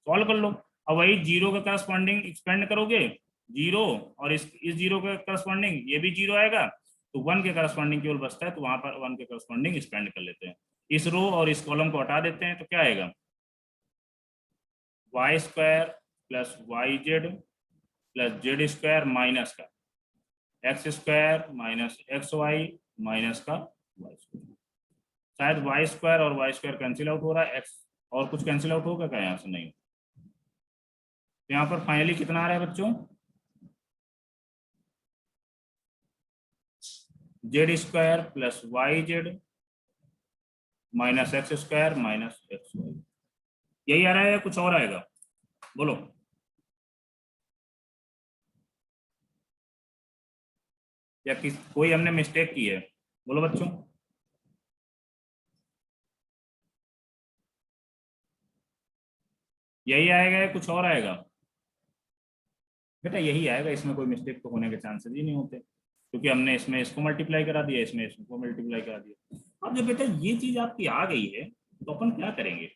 सॉल्व कर लो। अब वही जीरो के करस्पॉन्डिंग एक्सपेंड करोगे, जीरो, और इस जीरो के करस्पॉन्डिंग ये भी जीरो आएगा, तो वन के करस्पॉन्डिंग केवल बचता है, तो वहां पर वन के करस्पॉन्डिंग एक्सपेंड कर लेते हैं। इस रो और इस कॉलम को हटा देते हैं, तो क्या आएगा, y square plus y z plus z square minus का x square minus x y minus का वाई स्क्वायर। शायद वाई स्क्वायर और वाई स्क्वायर कैंसिल आउट हो रहा है, एक्स और कुछ कैंसिल आउट होगा क्या यहाँ से, नहीं। तो यहाँ पर फाइनली कितना आ रहा है बच्चों, z square plus y z minus x square minus x y, यही आ रहा है या कुछ और आएगा, बोलो। या कोई हमने मिस्टेक की है, बोलो बच्चों। यही आएगा या कुछ और आएगा, बेटा यही आएगा, इसमें कोई मिस्टेक तो होने के चांसेस ही नहीं होते, क्योंकि हमने इसमें इसको मल्टीप्लाई करा दिया, इसमें इसको मल्टीप्लाई करा दिया। अब जब बेटा ये चीज आपकी आ गई है, तो अपन क्या करेंगे,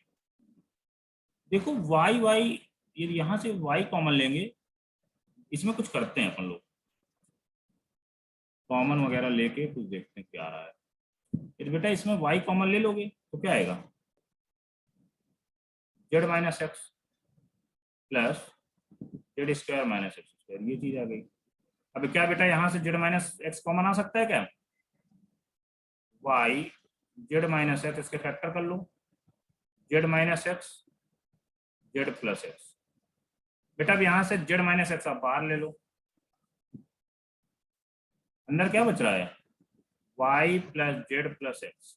देखो वाई वाई, ये यहां से वाई कॉमन लेंगे, इसमें कुछ करते हैं अपन लोग, कॉमन वगैरह लेके कुछ देखते हैं क्या आ रहा है। फिर बेटा इसमें वाई कॉमन ले लोगे तो क्या आएगा, z minus x plus z square minus x square, ये चीज आ गई। अब क्या बेटा यहाँ से जेड माइनस एक्स कॉमन आ सकता है क्या, वाई जेड माइनस एक्स, इसके फैक्टर कर लो, z minus x z plus x. बेटा अब यहाँ से जेड माइनस एक्स आप बाहर ले लो, अंदर क्या बच रहा है, y plus z plus x,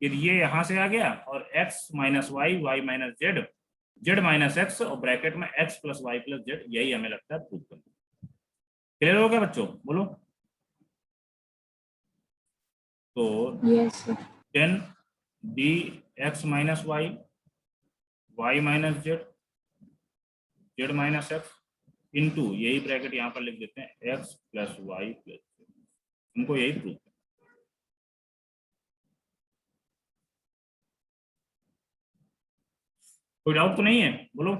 फिर ये यहां से आ गया, और x minus Y, Y minus z, z minus x, और ब्रैकेट में x plus y plus z, यही हमें लगता है प्रूव करना। क्लियर हो गया बच्चों, बोलो। तो
Yes, sir.
Then D x minus Y, Y minus z, z minus x into, यही ब्रैकेट यहाँ पर लिख देते हैं, x plus y plus z, हमको यही प्रूव करना। कोई डाउट तो नहीं है, बोलो।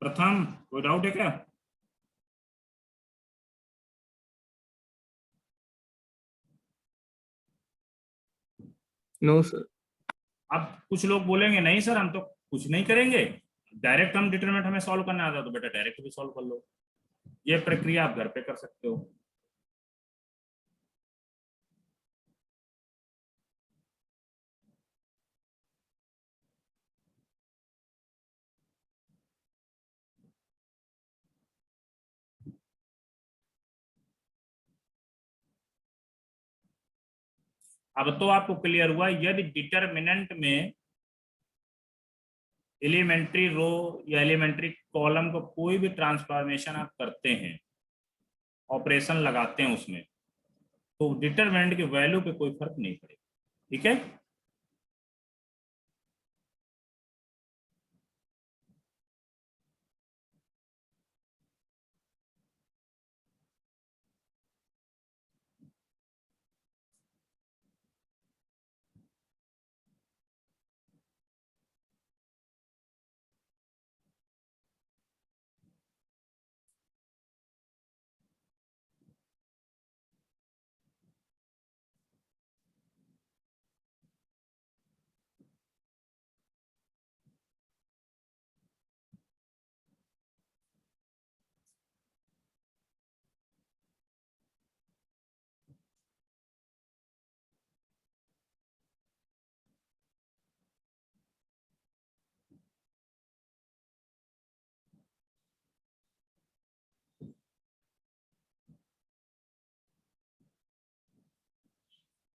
प्रथम कोई डाउट है क्या,
नो सर।
अब कुछ लोग बोलेंगे नहीं सर हम तो कुछ नहीं करेंगे, डायरेक्ट हम डिटरमिनेंट हमें सॉल्व करना आता है, तो बेटा डायरेक्ट भी सॉल्व कर लो, ये प्रक्रिया आप घर पे कर सकते हो। अब तो आपको क्लियर हुआ, यदि डिटरमिनेंट में एलिमेंट्री रो या एलिमेंट्री कॉलम को कोई भी ट्रांसफॉर्मेशन आप करते हैं, ऑपरेशन लगाते हैं उसमें, तो डिटरमिनेंट की वैल्यू पे कोई फर्क नहीं पड़ेगा, ठीक है।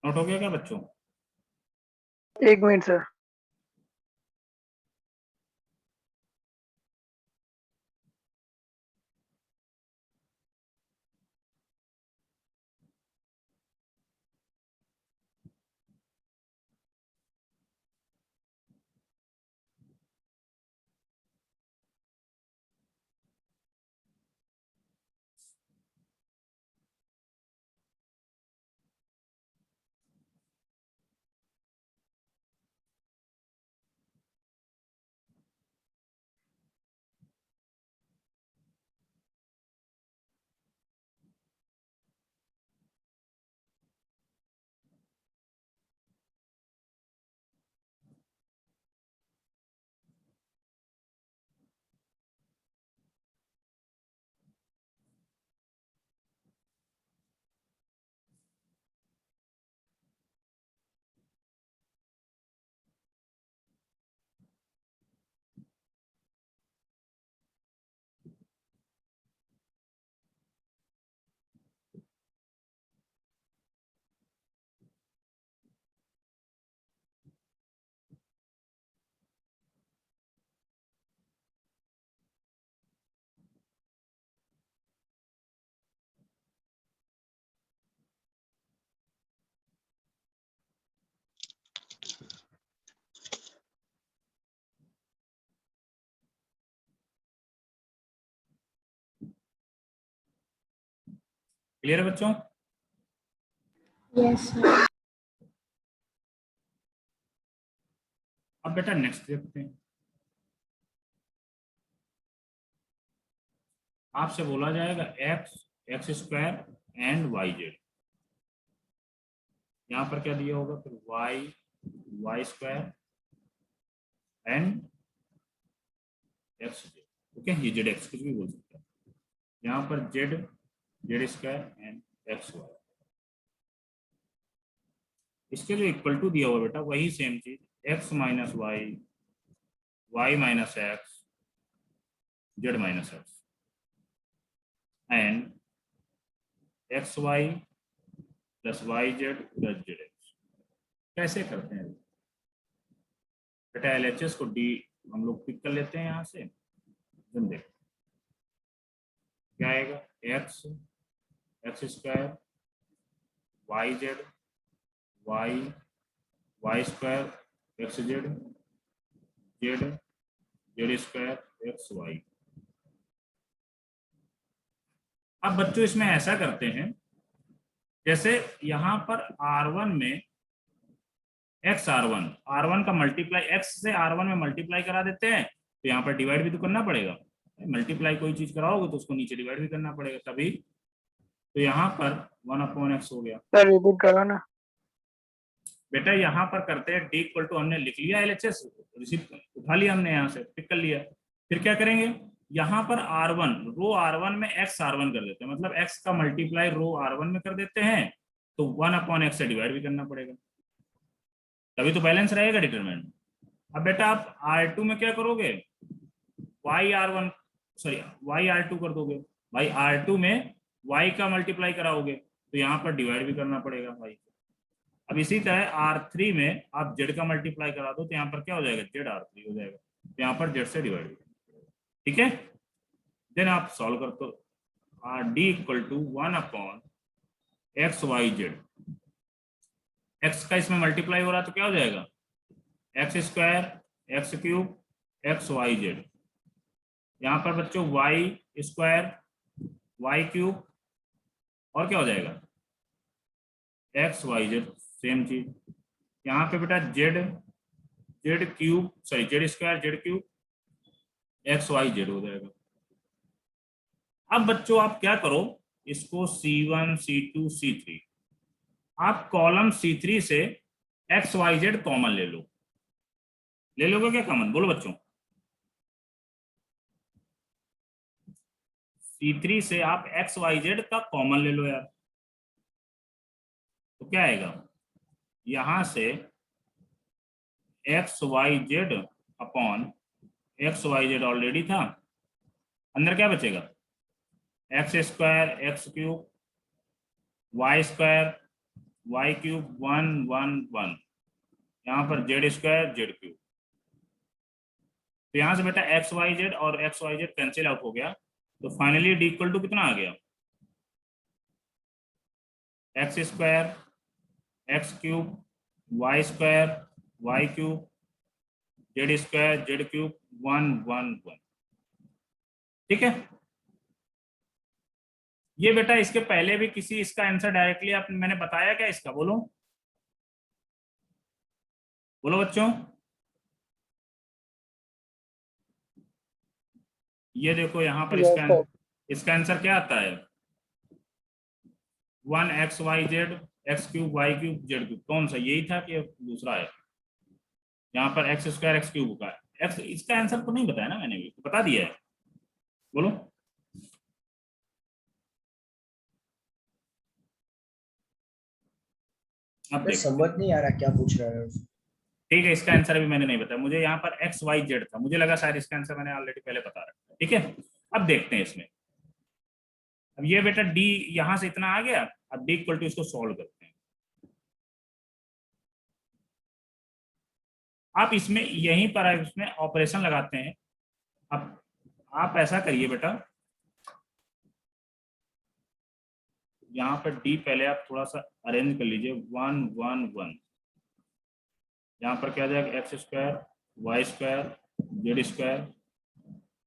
नोट हो गया क्या बच्चों।
1 मिनट सर।
क्लियर है बच्चों?
Yes, sir.
अब बेटा नेक्स्ट देखते हैं। आपसे बोला जाएगा x, x square and y z. यहाँ पर क्या दिया होगा फिर y, y square and x z. Okay, ये जेड एक्स कुछ भी बोल सकते हैं। यहाँ पर z, z square and x y. इसके जो इक्वल टू दिया हुआ बेटा वही सेम चीज, x minus Y, Y minus x, z minus x and x y plus y z plus z x. कैसे करते हैं बेटा? LHS को डी हम लोग पिक कर लेते हैं यहाँ से। देख क्या आएगा, x, x square, y z, y, y square, x z, z, z square, x y. अब बच्चों इसमें ऐसा करते हैं, जैसे यहाँ पर R1 में एक्स R1, R1 का मल्टीप्लाई एक्स से R1 में मल्टीप्लाई करा देते हैं, तो यहाँ पर डिवाइड भी तो करना पड़ेगा। मल्टीप्लाई कोई चीज कराओगे तो उसको नीचे डिवाइड भी करना पड़ेगा तभी। तो यहाँ पर 1/x हो गया।
सर रिपीट करो ना।
बेटा यहाँ पर करते हैं डी इक्वल टू, हमने लिख लिया LHS, रिसीव उठा लिया हमने, यहाँ से पिक कर लिया। फिर क्या करेंगे, यहाँ पर R1, रो R1 में एक्स R1 कर देते हैं, मतलब x का मल्टीप्लाई रो R1 में कर देते हैं, तो 1/x से डिवाइड भी करना पड़ेगा, तभी तो बैलेंस रहेगा डिटरमिनेंट। अब बेटा आप R2 में क्या करोगे, yr1 सॉरी yr2 कर दोगे। भाई R2 में y का मल्टीप्लाई कराओगे तो यहाँ पर डिवाइड भी करना पड़ेगा y। अब इसी तरह R3 में आप z का मल्टीप्लाई करा दो तो यहाँ पर क्या हो जाएगा, ZR3 हो जाएगा, तो यहाँ पर z से डिवाइड भी करना पड़ेगा। ठीक है, देन आप सॉल्व कर दो। d equal to 1/x y z। x का इसमें मल्टीप्लाई हो रहा तो क्या हो जाएगा, x square, x cube, x y z. यहाँ पर बच्चों वाई स्क्वायर, वाई क्यूब और क्या हो जाएगा, एक्स वाई जेड, सेम चीज। यहाँ पे बेटा z, z cube sorry z square, z cube, x y z हो जाएगा। अब बच्चों आप क्या करो, इसको C1, C2, C3, आप कॉलम C3 से एक्स वाई जेड कॉमन ले लो। ले लोगे क्या कॉमन, बोलो बच्चों? C3 से आप एक्स वाई जेड का कॉमन ले लो यार, तो क्या आएगा, यहां से x y z upon x y z already था, अंदर क्या बचेगा, x square, x cube, y square, y cube, 1 1 1, यहाँ पर जेड स्क्वायर, जेड क्यूब। तो यहाँ से बेटा एक्स वाई जेड और x y z cancel out हो गया, तो फाइनली डी इक्वल टू कितना आ गया, x square, x cube, y square, y cube, z square, z cube, 1 1 1। ठीक है, ये बेटा इसके पहले भी किसी इसका आंसर डायरेक्टली आप मैंने बताया क्या इसका, बोलो बोलो बच्चों। ये देखो यहाँ पर इसका आंसर क्या आता है, 1x y z, x cube, y cube, z cube. कौन सा, यही था कि दूसरा है? यहाँ पर एक्स स्क्वायर, एक्स क्यूब का एक्स, इसका आंसर तो नहीं बताया ना मैंने, भी बता दिया है, बोलो। अब
समझ नहीं आ रहा क्या पूछ रहा है।
ठीक है, इसका आंसर भी मैंने नहीं बताया, मुझे यहाँ पर एक्स वाई जेड था, मुझे लगा शायद इसका आंसर मैंने ऑलरेडी पहले बता रखा है। ठीक है, अब देखते हैं इसमें। अब ये बेटा डी यहां से इतना आ गया, अब डी इक्वल टू इसको सॉल्व करते हैं। आप इसमें यहीं पर इसमें ऑपरेशन लगाते हैं। अब आप ऐसा करिए बेटा, यहाँ पर डी पहले आप थोड़ा सा अरेंज कर लीजिए, 1 1 1। यहाँ पर क्या आ जाएगा, x square, y square, z square,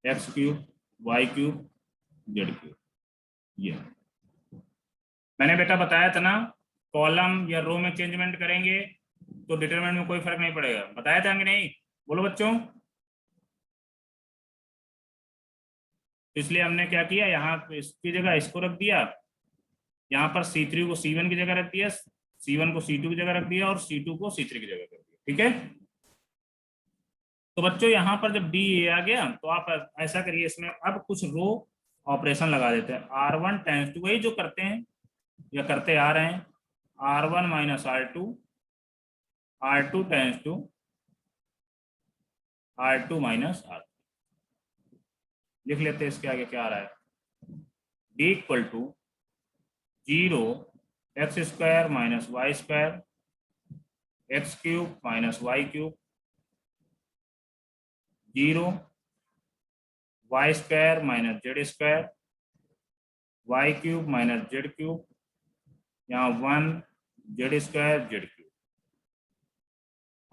x cube, y cube, z cube. ये मैंने बेटा बताया था ना, कॉलम या रो में चेंजमेंट करेंगे तो डिटरमिनेंट में कोई फर्क नहीं पड़ेगा, बताया था कि नहीं? बोलो बच्चों। इसलिए हमने क्या किया, यहाँ इसकी जगह इसको रख दिया, यहाँ पर C3 को C1 की जगह रख दिया, C1 को C2 की जगह रख दिया और C2 को C3 की जगह कर दिया। ठीक है, तो बच्चों यहाँ पर जब D आ गया तो आप ऐसा करिए, इसमें अब कुछ रो ऑपरेशन लगा देते हैं। R1 टेंस टू, वही जो करते हैं या करते आ रहे हैं, R1 minus R2, R2 tense to R2 minus R3। लिख लेते हैं इसके आगे क्या आ रहा है, D equal to 0 x square minus y square x cube minus y cube 0 y square minus z square y cube minus z cube, यहाँ 1 Z square z cube.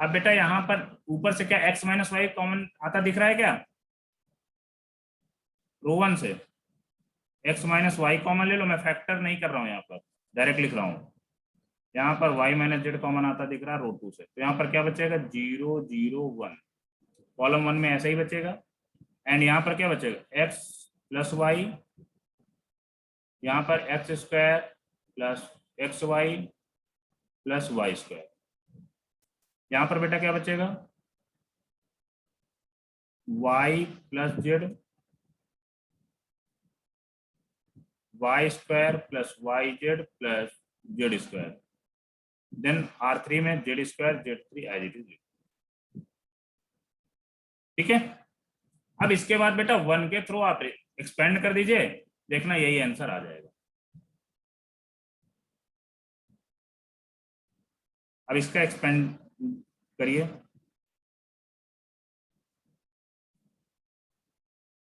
अब बेटा यहाँ पर ऊपर से क्या x माइनस वाई कॉमन आता दिख रहा है क्या? रो 1 से x माइनस वाई कॉमन ले लो, मैं फैक्टर नहीं कर रहा हूँ, यहाँ पर डायरेक्ट लिख रहा हूँ। यहाँ पर y माइनस जेड कॉमन आता दिख रहा है रो 2 से, तो यहाँ पर क्या बचेगा 0 0 1, कॉलम 1 में ऐसा ही बचेगा। एंड यहाँ पर क्या बचेगा x प्लस वाई, यहाँ पर x square plus x y plus y square. यहाँ पर बेटा क्या बचेगा y plus z y square plus y z plus z square, then R3 में z square z three as it is. ठीक है, अब इसके बाद बेटा 1 के थ्रू आप एक्सपेंड कर दीजिए, देखना यही आंसर आ जाएगा। अब इसका एक्सपेंड करिए,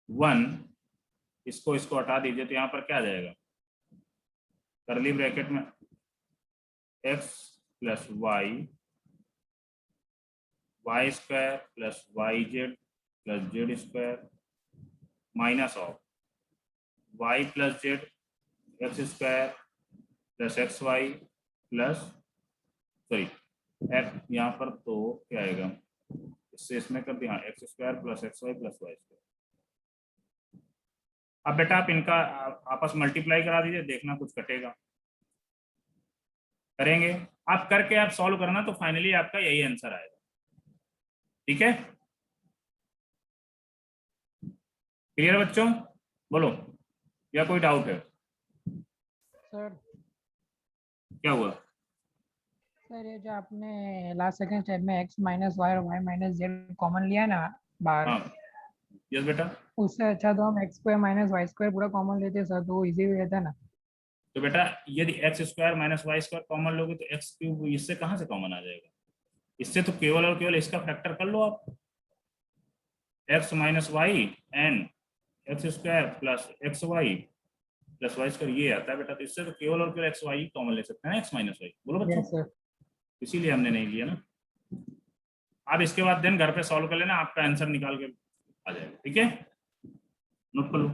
1 इसको हटा दीजिए तो यहाँ पर क्या आ जाएगा, करली ब्रैकेट में x plus y square plus y z plus z square minus of y plus z x square plus x y plus sorry x, यहाँ पर तो क्या आएगा, इससे इसमें कर दिया x square plus x y plus y square. अब बेटा आप इनका आपस मल्टीप्लाई करा दीजिए, देखना कुछ कटेगा। करेंगे, आप करके आप सॉल्व करना तो फाइनली आपका यही आंसर आएगा। ठीक है, क्लियर बच्चों? बोलो, या कोई डाउट है?
सर
क्या हुआ?
सर ये जो आपने लास्ट सेकंड स्टेप में x माइनस वाई और y माइनस जेड कॉमन लिया ना बाहर,
हाँ यस बेटा,
उससे अच्छा तो हम x square minus y square पूरा कॉमन लेते सर, तो वो इजी हो जाता ना।
तो बेटा यदि x square minus y square common लोगे तो एक्स क्यूब इससे कहाँ से कॉमन आ जाएगा? इससे तो केवल और केवल इसका फैक्टर कर लो आप, x minus y and x square plus x y plus y square, ये आता है बेटा। तो इससे तो केवल और केवल एक्स वाई कॉमन ले सकते हैं, एक्स माइनस वाई। बोलो बच्चों,
यस सर।
इसीलिए हमने नहीं लिया ना। आप इसके बाद दिन घर पे सॉल्व कर लेना, आपका आंसर निकाल के आ जाएगा। ठीक है, नोट कर लो।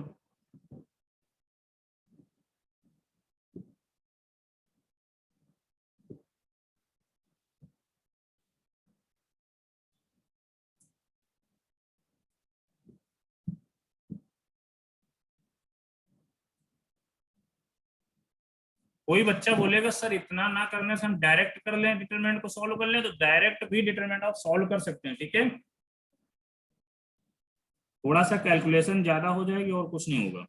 कोई बच्चा बोलेगा सर इतना ना करने से हम डायरेक्ट कर लें, डिटरमिनेंट को सॉल्व कर लें, तो डायरेक्ट भी डिटरमिनेंट आप सॉल्व कर सकते हैं। ठीक है, थोड़ा सा कैलकुलेशन ज्यादा हो जाएगी और कुछ नहीं होगा।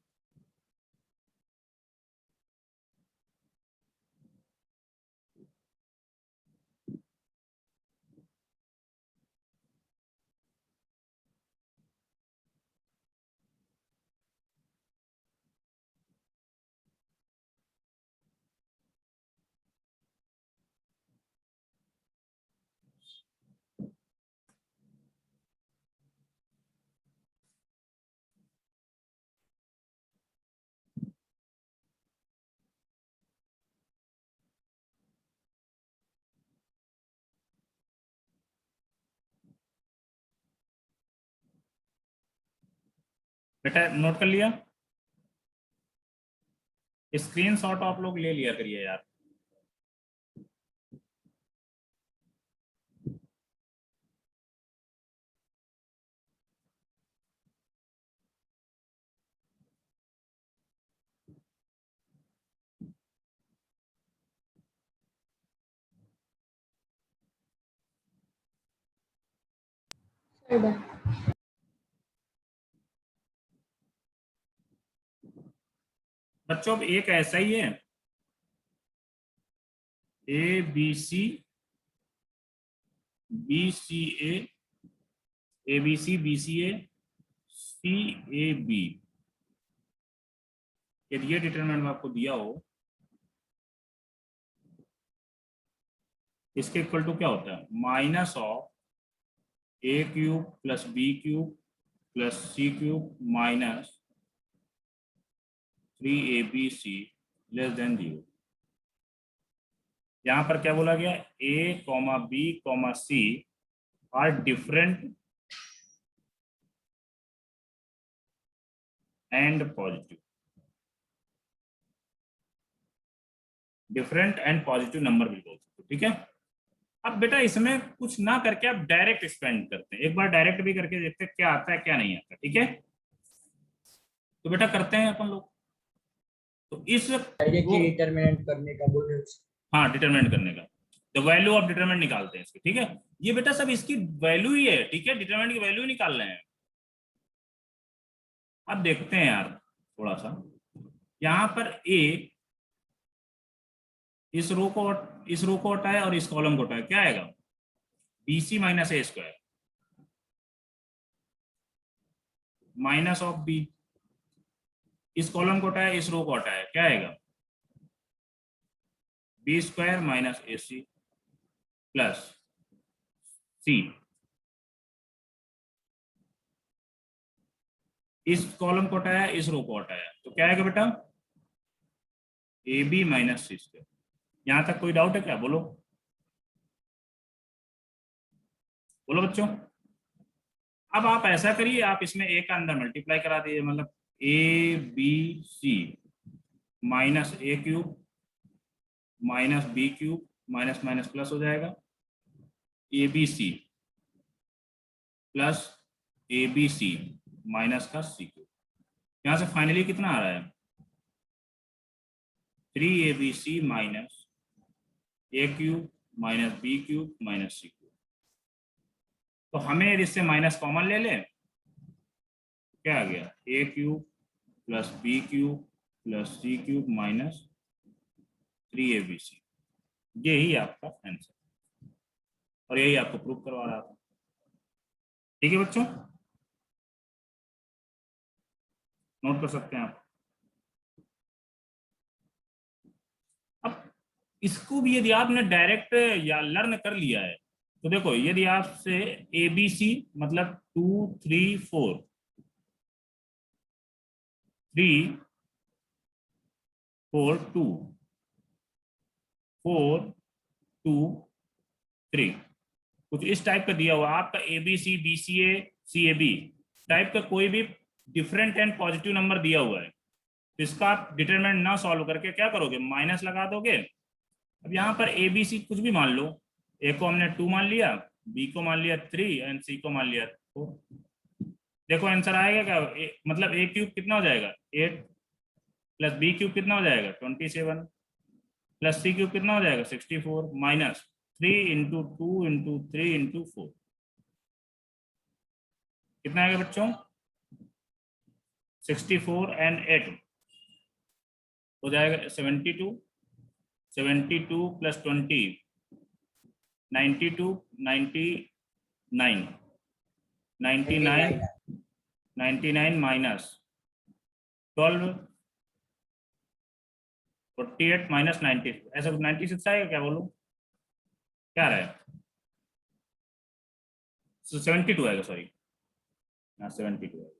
बेटा नोट कर लिया, स्क्रीनशॉट आप लोग ले लिया करिए यार।
Sir done.
बच्चों अब एक ऐसा ही है, a B c a, a B c a, c a b. यदि ये डिटरमिनेंट आपको दिया हो, इसके इक्वल टू क्या होता है, minus of a cube plus b cube plus c cube minus 3abc less than 0। यहां पर क्या बोला गया, a comma b comma c are different and positive, different and positive number भी बोल सकते, ठीक है। अब बेटा इसमें कुछ ना करके आप डायरेक्ट एक्सपेंड करते हैं, एक बार डायरेक्ट भी करके देखते हैं क्या आता है क्या नहीं आता, ठीक है। तो बेटा करते हैं अपन लोग। तो इस
डायरेक्टली डिटरमिनेंट करने का बोल रहे हो?
हाँ, डिटरमिनेंट करने का, द वैल्यू ऑफ डिटरमिनेंट निकालते हैं इसकी, ठीक है। ये बेटा सब इसकी वैल्यू ही है, ठीक है, डिटरमिनेंट की वैल्यू ही निकाल रहे हैं। अब देखते हैं यार थोड़ा सा, यहां पर ए इस रो को हटाए और इस कॉलम को हटाए, क्या आएगा, BC minus a square minus of b, इस कॉलम को हटाए इस रो को हटाए, क्या आएगा, b square minus a c plus c, इस कॉलम को हटाया इस रो को हटाया, तो क्या आएगा बेटा, A B minus C square. यहां तक कोई डाउट है क्या, बोलो बोलो बच्चों। अब आप ऐसा करिए, आप इसमें ए का अंदर मल्टीप्लाई करा दीजिए, मतलब A B C minus A cube minus B cube minus minus plus हो जाएगा, A B C plus A B C minus का सी क्यूब। यहां से फाइनली कितना आ रहा है, 3abc माइनस ए cube minus B cube minus c cube. तो हमें यदि इससे माइनस कॉमन ले लें, क्या आ गया, a cube plus b cube plus c cube minus 3abc। यही आपका आंसर, और यही आपको प्रूव करवा रहा था, ठीक है बच्चों, नोट कर सकते हैं आप। अब इसको भी यदि आपने डायरेक्ट या लर्न कर लिया है, तो देखो यदि आपसे ABC मतलब 2 3 4 3 4 2 4 2 3 कुछ इस टाइप का दिया हुआ, आपका ABC BCA CAB टाइप का कोई भी डिफरेंट एंड पॉजिटिव नंबर दिया हुआ है, तो इसका आप डिटरमिनेंट ना सॉल्व करके क्या करोगे, माइनस लगा दोगे। अब यहाँ पर ABC कुछ भी मान लो, ए को हमने 2 मान लिया, बी को मान लिया 3 एंड सी को मान लिया 4। देखो आंसर आएगा क्या, मतलब ए क्यूब कितना हो जाएगा 8 प्लस बी क्यूब कितना हो जाएगा 27 प्लस सी क्यूब कितना हो जाएगा 64 माइनस 3 इंटू 2 इंटू 3 इंटू 4, कितना आएगा बच्चों, 64 एंड 8 हो जाएगा 72 प्लस 20 92 99 माइनस 12 48 माइनस 90, ऐसा 96 आएगा क्या, बोलो क्या रहा है, 72 आएगा, सॉरी 72 आएगा।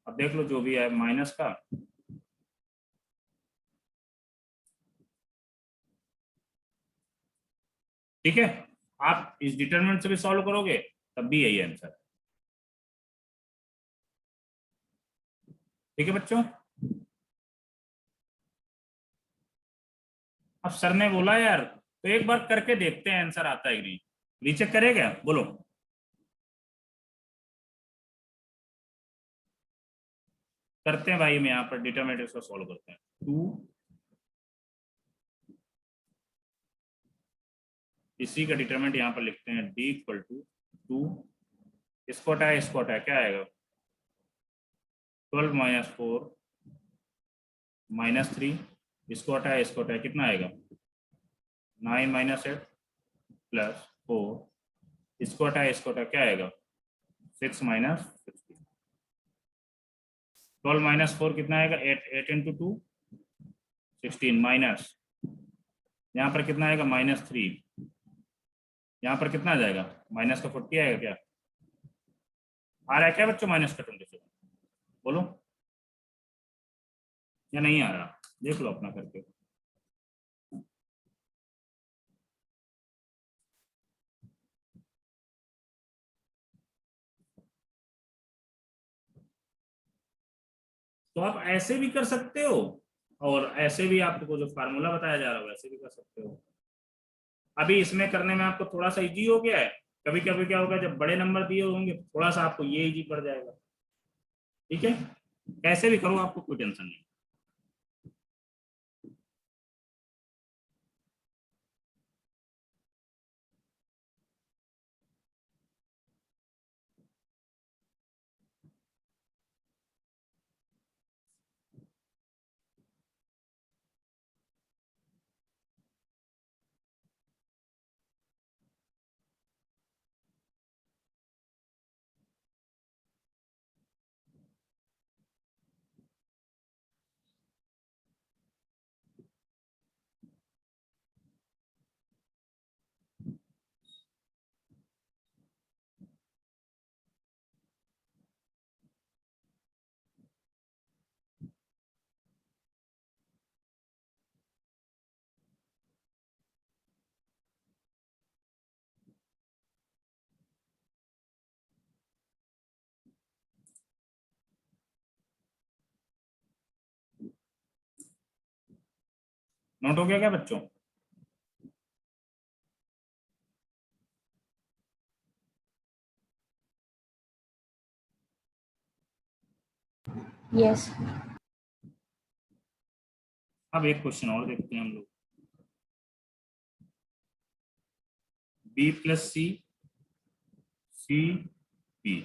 अब देख लो जो भी है माइनस का, ठीक है, आप इस डिटरमिनेंट से भी सॉल्व करोगे तब भी यही आंसर है। ठीक है बच्चों। अब सर ने बोला यार, तो एक बार करके देखते हैं आंसर आता है कि नहीं। रीचेक करेगा, बोलो। करते हैं भाई, मैं यहाँ पर डिटरमिनेंट को सॉल्व करते हैं। 2 इसी का डिटरमिनेंट यहाँ पर लिखते हैं, d इक्वल टू 2, इसको हटाए इसको हटाए, क्या आएगा 12 माइनस 4 माइनस 3, इसको हटाए इसको हटाए, कितना आएगा 9 माइनस 8 प्लस 4, इसको हटाए इसको हटाए, क्या आएगा 6 माइनस 16। 12 माइनस 4 कितना आएगा 8 इंटू 2 16 माइनस, यहाँ पर कितना आएगा -3, यहाँ पर कितना आ जाएगा माइनस का 40 आएगा, क्या आ रहा है क्या बच्चों माइनस का 27? बोलो, या नहीं आ रहा, देख लो अपना करके। तो आप ऐसे भी कर सकते हो, और ऐसे भी आपको जो फार्मूला बताया जा रहा है वैसे भी कर सकते हो। अभी इसमें करने में आपको थोड़ा सा इजी हो गया है। कभी कभी क्या होगा, जब बड़े नंबर दिए होंगे थोड़ा सा आपको ये इजी पड़ जाएगा। ठीक है, कैसे भी करो, आपको कोई टेंशन नहीं। नोट हो गया क्या बच्चों?
यस।
अब एक क्वेश्चन और देखते हैं हम लोग। b plus C, C B,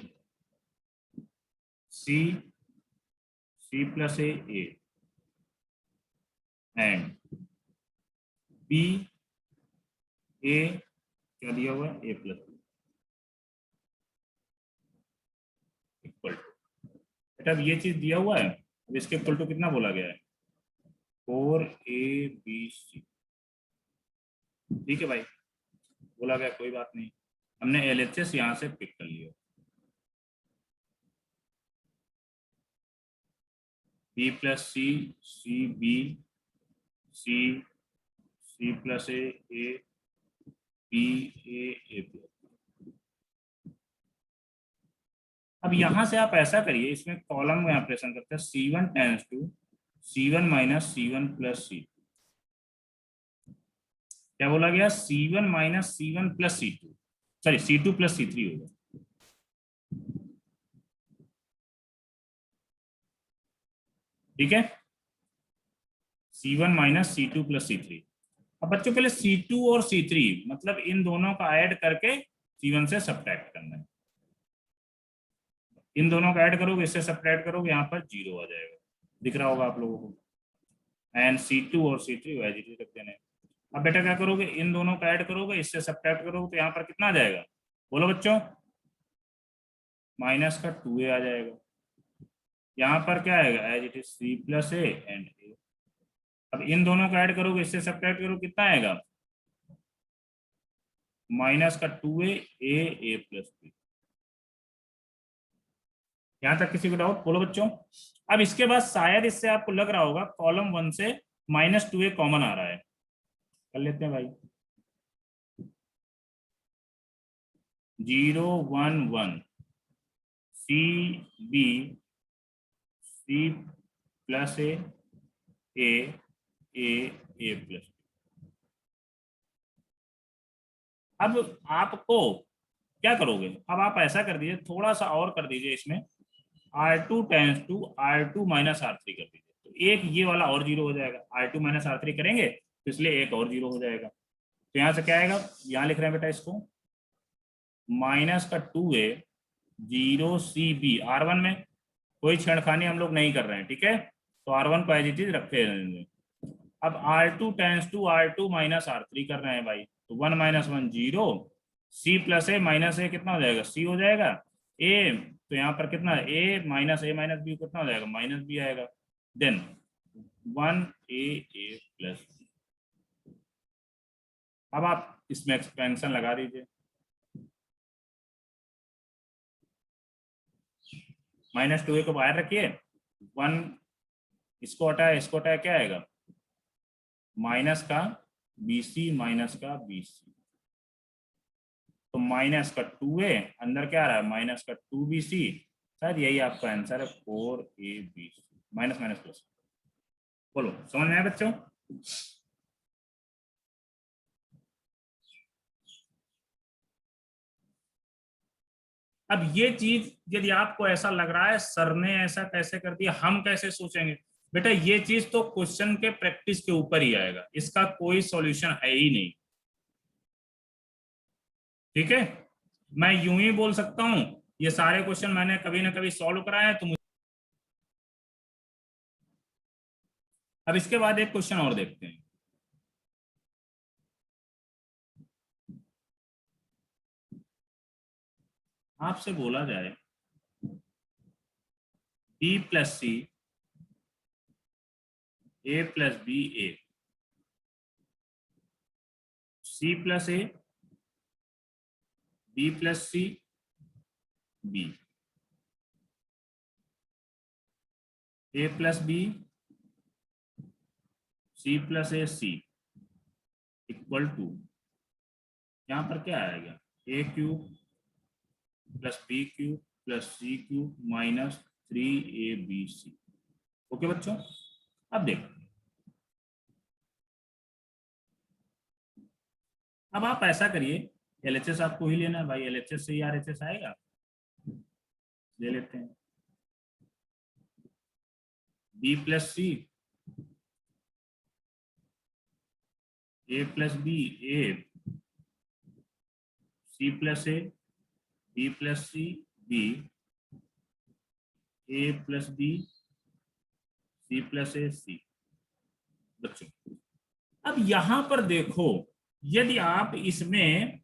C plus A and b a, क्या दिया हुआ है a प्लस इक्वल टू, बेटा अब ये चीज दिया हुआ है, अब इसके इक्वल टू कितना बोला गया है 4abc। ठीक है भाई, बोला गया कोई बात नहीं, हमने LHS यहाँ से पिक कर लिया। b plus C, C B, C plus A B A plus. अब यहां से आप ऐसा करिए, इसमें कॉलम में ऑपरेशन करते हैं, C1 tense to C1 minus C1 plus C2। क्या बोला गया C1 minus C1 plus C2, sorry C2 plus C3 होगा। ठीक है, C1 minus C2 plus C3। अब बच्चों पहले C2 और C3 मतलब इन दोनों का ऐड करके C1 से सब्ट्रैक्ट करना है। इन दोनों का ऐड करोगे, इससे सब्ट्रैक्ट करोगे, यहाँ पर 0 आ जाएगा, दिख रहा होगा आप लोगों को। एंड C2 और C3 वैज रख देने। अब बेटा क्या करोगे, इन दोनों का ऐड करोगे, इससे सब्ट्रैक्ट करोगे, तो यहाँ पर कितना आ जाएगा बोलो बच्चों, माइनस का 2a आ जाएगा। यहाँ पर क्या आएगा as it is C plus A and a। अब इन दोनों का ऐड करोगे, इससे सब्ट्रैक्ट करोगे, कितना आएगा माइनस का 2a a प्लस b। यहां तक किसी को डाउट, बोलो बच्चों। अब इसके बाद शायद इससे आपको लग रहा होगा कॉलम 1 से -2a कॉमन आ रहा है, कर लेते हैं भाई। 0 1 1 C B सी प्लस ए प्लस। अब आपको क्या करोगे, अब आप ऐसा कर दीजिए, थोड़ा सा और कर दीजिए इसमें, R2 tense to R2 minus R3 कर दीजिए, तो एक ये वाला और जीरो हो जाएगा। R2 माइनस R3 करेंगे तो इसलिए एक और जीरो हो जाएगा। तो यहाँ से क्या आएगा, यहाँ लिख रहे हैं बेटा इसको, माइनस का 2a 0CB। R1 में कोई छेड़खानी हम लोग नहीं कर रहे हैं, ठीक है, तो R1 को एज इट इज रखते हैं। अब R2 tense to R2 minus R3 कर रहे हैं भाई, तो 1 माइनस 1 0, C प्लस ए माइनस ए कितना हो जाएगा, C हो जाएगा, A तो यहाँ पर कितना है, A माइनस B कितना हो जाएगा, माइनस B आएगा, देन 1a प्लस। अब आप इसमें एक्सपेंशन लगा दीजिए, माइनस 2a को बाहर रखिए, 1 इसको हटाया क्या आएगा, माइनस का BC माइनस का BC, तो माइनस का 2a अंदर क्या आ रहा है, माइनस का 2BC, शायद यही आपका आंसर है 4ABC, माइनस माइनस प्लस। बोलो समझ में आया बच्चों? अब ये चीज यदि आपको ऐसा लग रहा है सर ने ऐसा कैसे कर दिया, हम कैसे सोचेंगे, बेटा ये चीज तो क्वेश्चन के प्रैक्टिस के ऊपर ही आएगा, इसका कोई सॉल्यूशन है ही नहीं, ठीक है। मैं यूं ही बोल सकता हूं ये सारे क्वेश्चन मैंने कभी ना कभी सॉल्व कराए हैं, तो मुझे अब इसके बाद एक क्वेश्चन और देखते हैं। आपसे बोला जाए B plus C A plus B A, C plus A B plus C B, A plus B C plus A C equal to, यहाँ पर क्या आएगा, A cube plus B cube plus C cube minus 3ABC। Okay बच्चों, अब देखो, अब आप ऐसा करिए, LHS आपको ही लेना है भाई, LHS से ही RHS आएगा, ले लेते हैं। B plus C A plus B A, C plus A B plus C B, A plus B C plus A C। बच्चों अब यहां पर देखो, यदि आप इसमें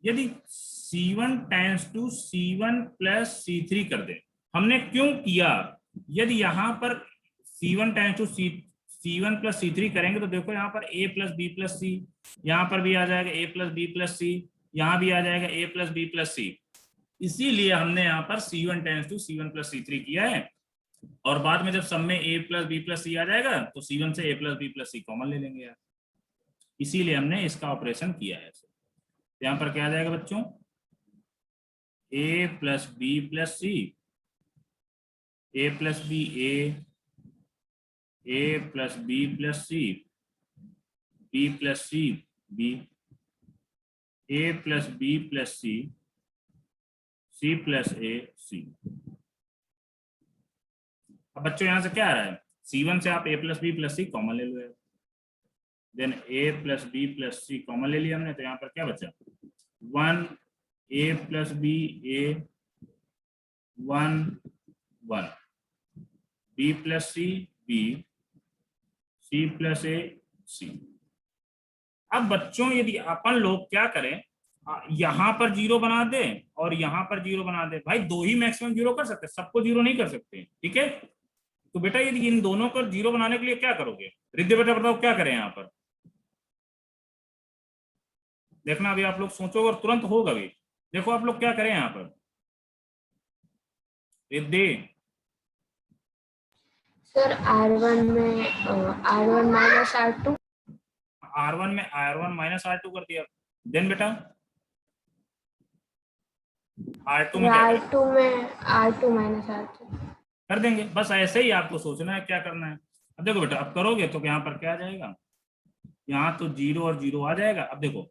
यदि C1 tense to C1 plus C3 कर दें, हमने क्यों किया, यदि यहां पर C1 tense to C1 plus C3 करेंगे तो देखो यहाँ पर A plus B plus C, यहाँ पर भी आ जाएगा A plus B plus C, यहाँ भी आ जाएगा A plus B plus C, इसीलिए हमने यहाँ पर C1 tense to C1 plus C3 किया है, और बाद में जब सब में A plus B plus C आ जाएगा तो C1 से A plus B plus C common ले लेंगे यार, इसीलिए हमने इसका ऑपरेशन किया है। यहाँ पर क्या आ जाएगा बच्चों, A plus B plus C, A plus B A plus B plus C, B plus C B, A plus B plus C, C plus A C। अब बच्चों यहाँ से क्या आ रहा है, C1 से आप A plus B plus C common ले लो, then A plus B plus C common ले लिया हमने, तो यहाँ पर क्या बचा, 1 A plus B A 1 1, B plus C B, C plus A C। अब बच्चों यदि अपन लोग क्या करें, यहां पर जीरो बना दे और यहां पर जीरो बना दे, भाई दो ही मैक्सिमम जीरो कर सकते, सबको जीरो नहीं कर सकते, ठीक है। तो बेटा यदि इन दोनों को जीरो बनाने के लिए क्या करोगे, रिद्धि बेटा बताओ क्या करें यहाँ पर, देखना अभी आप लोग सोचोगे और तुरंत होगा भी, देखो आप लोग क्या करें यहाँ पर, रिद्धि
सर R1 में R1 माइनस R2,
R1 में R1 माइनस R2 कर दिया, देन बेटा R2 में क्या करें?
R2 में R2 माइनस R3,
कर देंगे। बस ऐसे ही आपको सोचना है क्या करना है। अब देखो बेटा, अब करोगे तो यहाँ पर क्या आ जाएगा, यहाँ तो 0 और 0 आ जाएगा। अब देखो,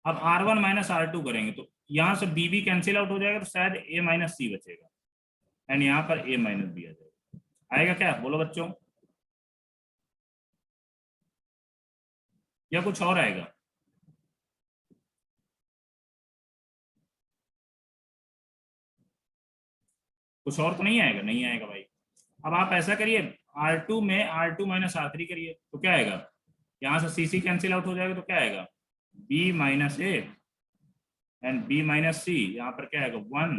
अब R1 माइनस R2 करेंगे तो यहाँ से B भी कैंसिल आउट हो जाएगा, तो शायद A माइनस C बचेगा, एंड यहाँ पर A माइनस B आ जाएगा। आएगा क्या, बोलो बच्चों, या कुछ और आएगा? कुछ और तो नहीं आएगा? नहीं आएगा भाई। अब आप ऐसा करिए, R2 में R2 माइनस R3 करिए तो क्या आएगा, यहाँ से CC कैंसिल आउट हो जाएगा तो क्या आएगा, B minus A and B minus C, यहाँ पर क्या आएगा 1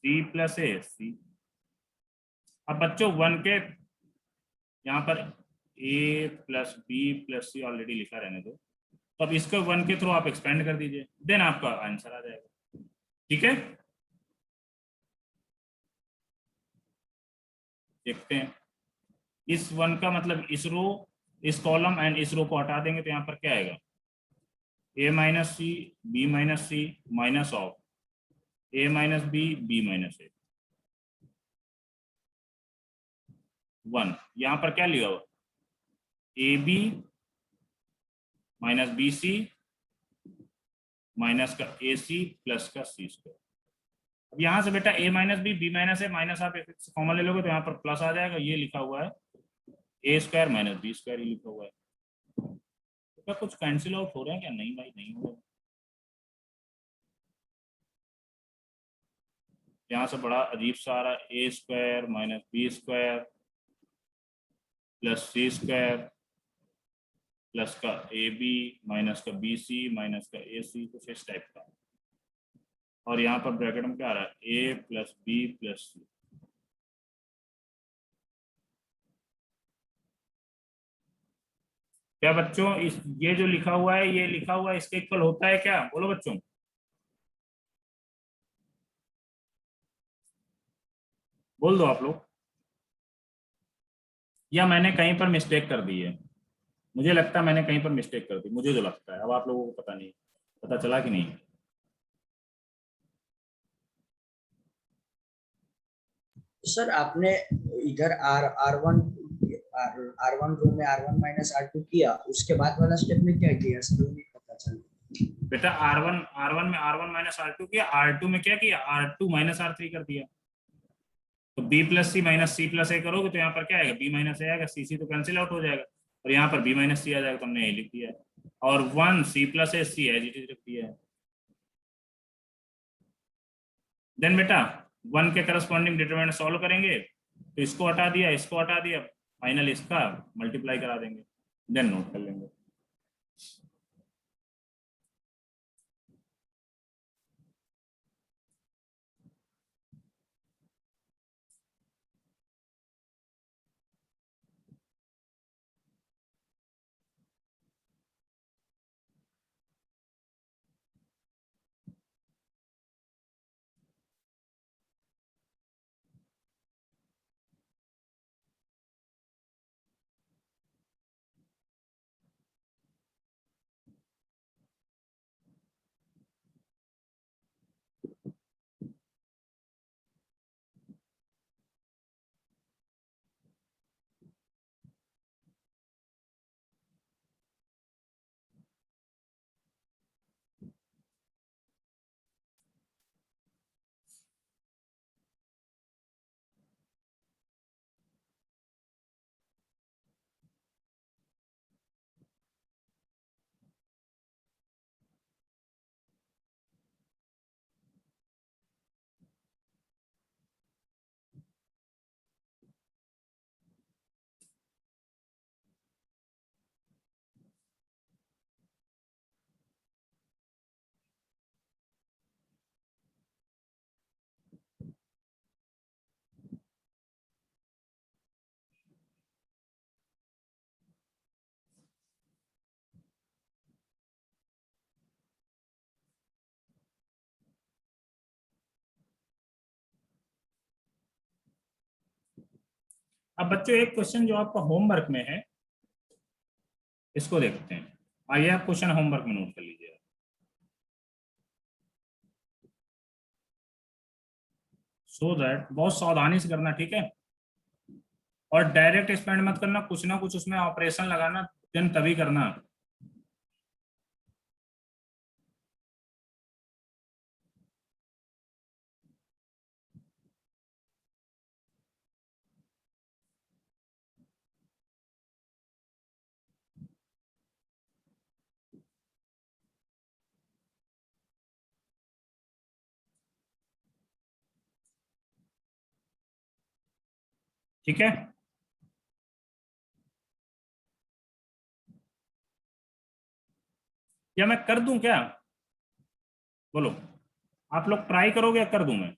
C प्लस A C। अब बच्चों 1 के यहाँ पर A plus B plus C already लिखा रहने दो, तो अब इसको 1 के थ्रू आप एक्सपेंड कर दीजिए, देन आपका आंसर आ जाएगा। ठीक है, देखते हैं। इस 1 का मतलब इस रो, इस कॉलम एंड इस रो को हटा देंगे तो यहाँ पर क्या आएगा, A minus C B minus C minus of A minus B B minus A 1। यहाँ पर क्या लिया हुआ, AB माइनस BC माइनस का AC प्लस का C स्क्वायर। अब यहाँ से बेटा A minus B B minus A minus आप कॉमन ले लोगे तो यहाँ पर प्लस आ जाएगा, ये लिखा हुआ है A square minus B square, ये लिखा हुआ है। तो क्या कुछ कैंसिल आउट हो रहे हैं क्या? नहीं भाई, नहीं हो रहा। यहाँ से बड़ा अजीब सा आ रहा है, A square minus B square plus C square plus का AB माइनस का BC माइनस का AC, कुछ इस टाइप का। और यहाँ पर ब्रैकेट में क्या आ रहा है, A plus B plus C। क्या बच्चों, इस ये जो लिखा हुआ है, ये लिखा हुआ है इसके इक्वल होता है क्या, बोलो बच्चों? बोल दो आप लोग, या मैंने कहीं पर मिस्टेक कर दी है? मुझे लगता है मैंने कहीं पर मिस्टेक कर दी, मुझे जो लगता है। अब आप लोगों को पता नहीं, पता चला कि नहीं?
सर आपने इधर R1 रो में R1 माइनस R2 किया, उसके बाद वाला स्टेप में क्या किया सर, वो नहीं पता चला।
बेटा R1 में R1 माइनस R2 किया, R2 में क्या किया, R2 माइनस R3 कर दिया। तो B plus C minus C plus A करोगे तो यहाँ पर क्या आएगा, B माइनस A आएगा, C तो कैंसिल आउट हो जाएगा, और यहाँ पर B माइनस C आ जाएगा, तो हमने ये लिख दिया है। और 1 C plus A C as it is लिख दिया है। देन बेटा 1 के करस्पॉन्डिंग डिटरमिनेंट सॉल्व करेंगे, तो इसको हटा दिया, इसको हटा दिया, फाइनल इसका मल्टीप्लाई करा देंगे, देन नोट कर लेंगे। अब बच्चों एक क्वेश्चन जो आपका होमवर्क में है, इसको देखते हैं। आइए आप क्वेश्चन होमवर्क में नोट कर लीजिए। सो दैट, बहुत सावधानी से करना, ठीक है। और डायरेक्ट एक्सपेंड मत करना, कुछ ना कुछ उसमें ऑपरेशन लगाना, देन तभी करना। ठीक है, या मैं कर दूं क्या, बोलो, आप लोग ट्राई करोगे या कर दूं मैं?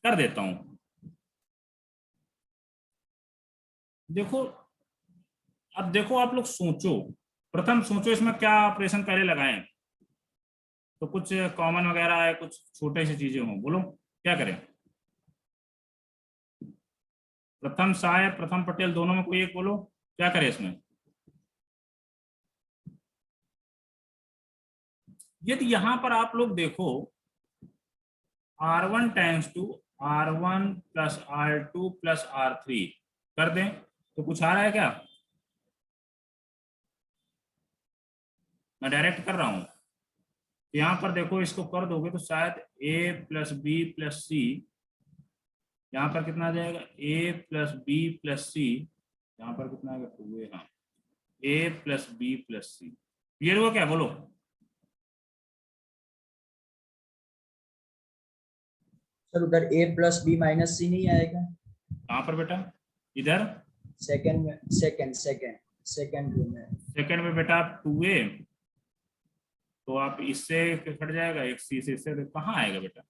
कर देता हूं। देखो, अब देखो आप लोग सोचो, प्रथम सोचो इसमें क्या ऑपरेशन पहले लगाएं, तो कुछ कॉमन वगैरह है, कुछ छोटे से चीजें हों, बोलो क्या करें? प्रथम साय, प्रथम पटेल, दोनों में कोई एक बोलो, क्या करें इसमें? यदि यहां पर आप लोग देखो R1 times to R1 plus R2 plus R3 कर दें तो कुछ आ रहा है क्या? मैं डायरेक्ट कर रहा हूं, यहां पर देखो इसको कर दोगे तो शायद A plus B plus C, यहाँ पर कितना आ जाएगा, A plus B plus C, यहाँ पर कितना आएगा, 2A, हाँ, A plus B plus C, clear हुआ क्या, बोलो?
सर उधर a plus B minus C नहीं आएगा?
कहाँ पर बेटा? इधर
सेकंड में, सेकंड रो में।
सेकंड में बेटा 2A, तो आप इससे कट जाएगा, एक सी से इससे, तो कहाँ आएगा बेटा?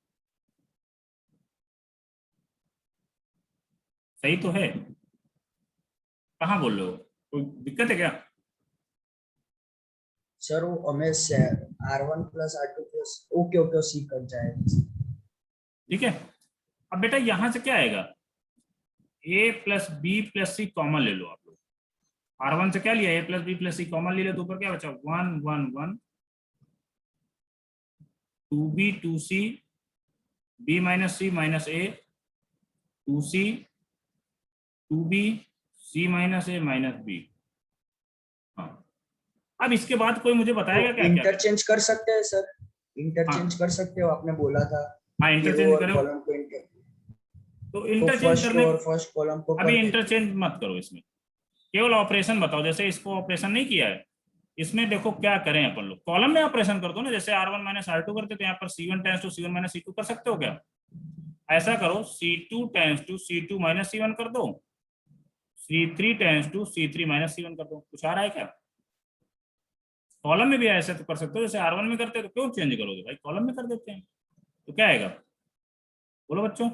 सही तो है, कहाँ बोल रहे हो, कोई दिक्कत है क्या?
सर वो हमें R1 plus R2 plus, okay okay, c cut जाएगा।
ठीक है, अब बेटा यहां से क्या आएगा, A plus B plus C common ले लो आप लोग, R1 से क्या लिया, A plus B plus C common ले लिया, तो ऊपर क्या बचा, 1 1 1, 2B 2C, B minus C minus A, 2C 2B, C minus A minus B। हाँ, अब इसके बाद कोई मुझे बताएगा
तो
क्या क्या?
इंटरचेंज कर सकते हैं सर, इंटरचेंज कर सकते हो, आपने बोला था।
हाँ,
कि
इंटरचेंज
रो और
करो,
कॉलम को
तो
तो
इंटरचेंज
फर्स्ट
करने,
रो और फर्स्ट कॉलम को
अभी
कर
इंटरचेंज मत करो इसमें, केवल ऑपरेशन बताओ, जैसे इसको ऑपरेशन नहीं किया है, इसमें देखो क्या करें अपन लोग, कॉलम में ऑपरेशन कर दो ना, जैसे R1 माइनस R2 करते तो यहाँ पर C1 times to C1 minus C2 कर सकते हो क्या? ऐसा करो, C2 times to C2 minus C1 कर दो, C3 times to C3 minus C1 कर दो, कुछ आ रहा है क्या? कॉलम में भी ऐसे तो कर सकते हो, जैसे R1 में करते हो, तो क्यों चेंज करोगे भाई, कॉलम में कर देते हैं, तो क्या आएगा, बोलो बच्चों,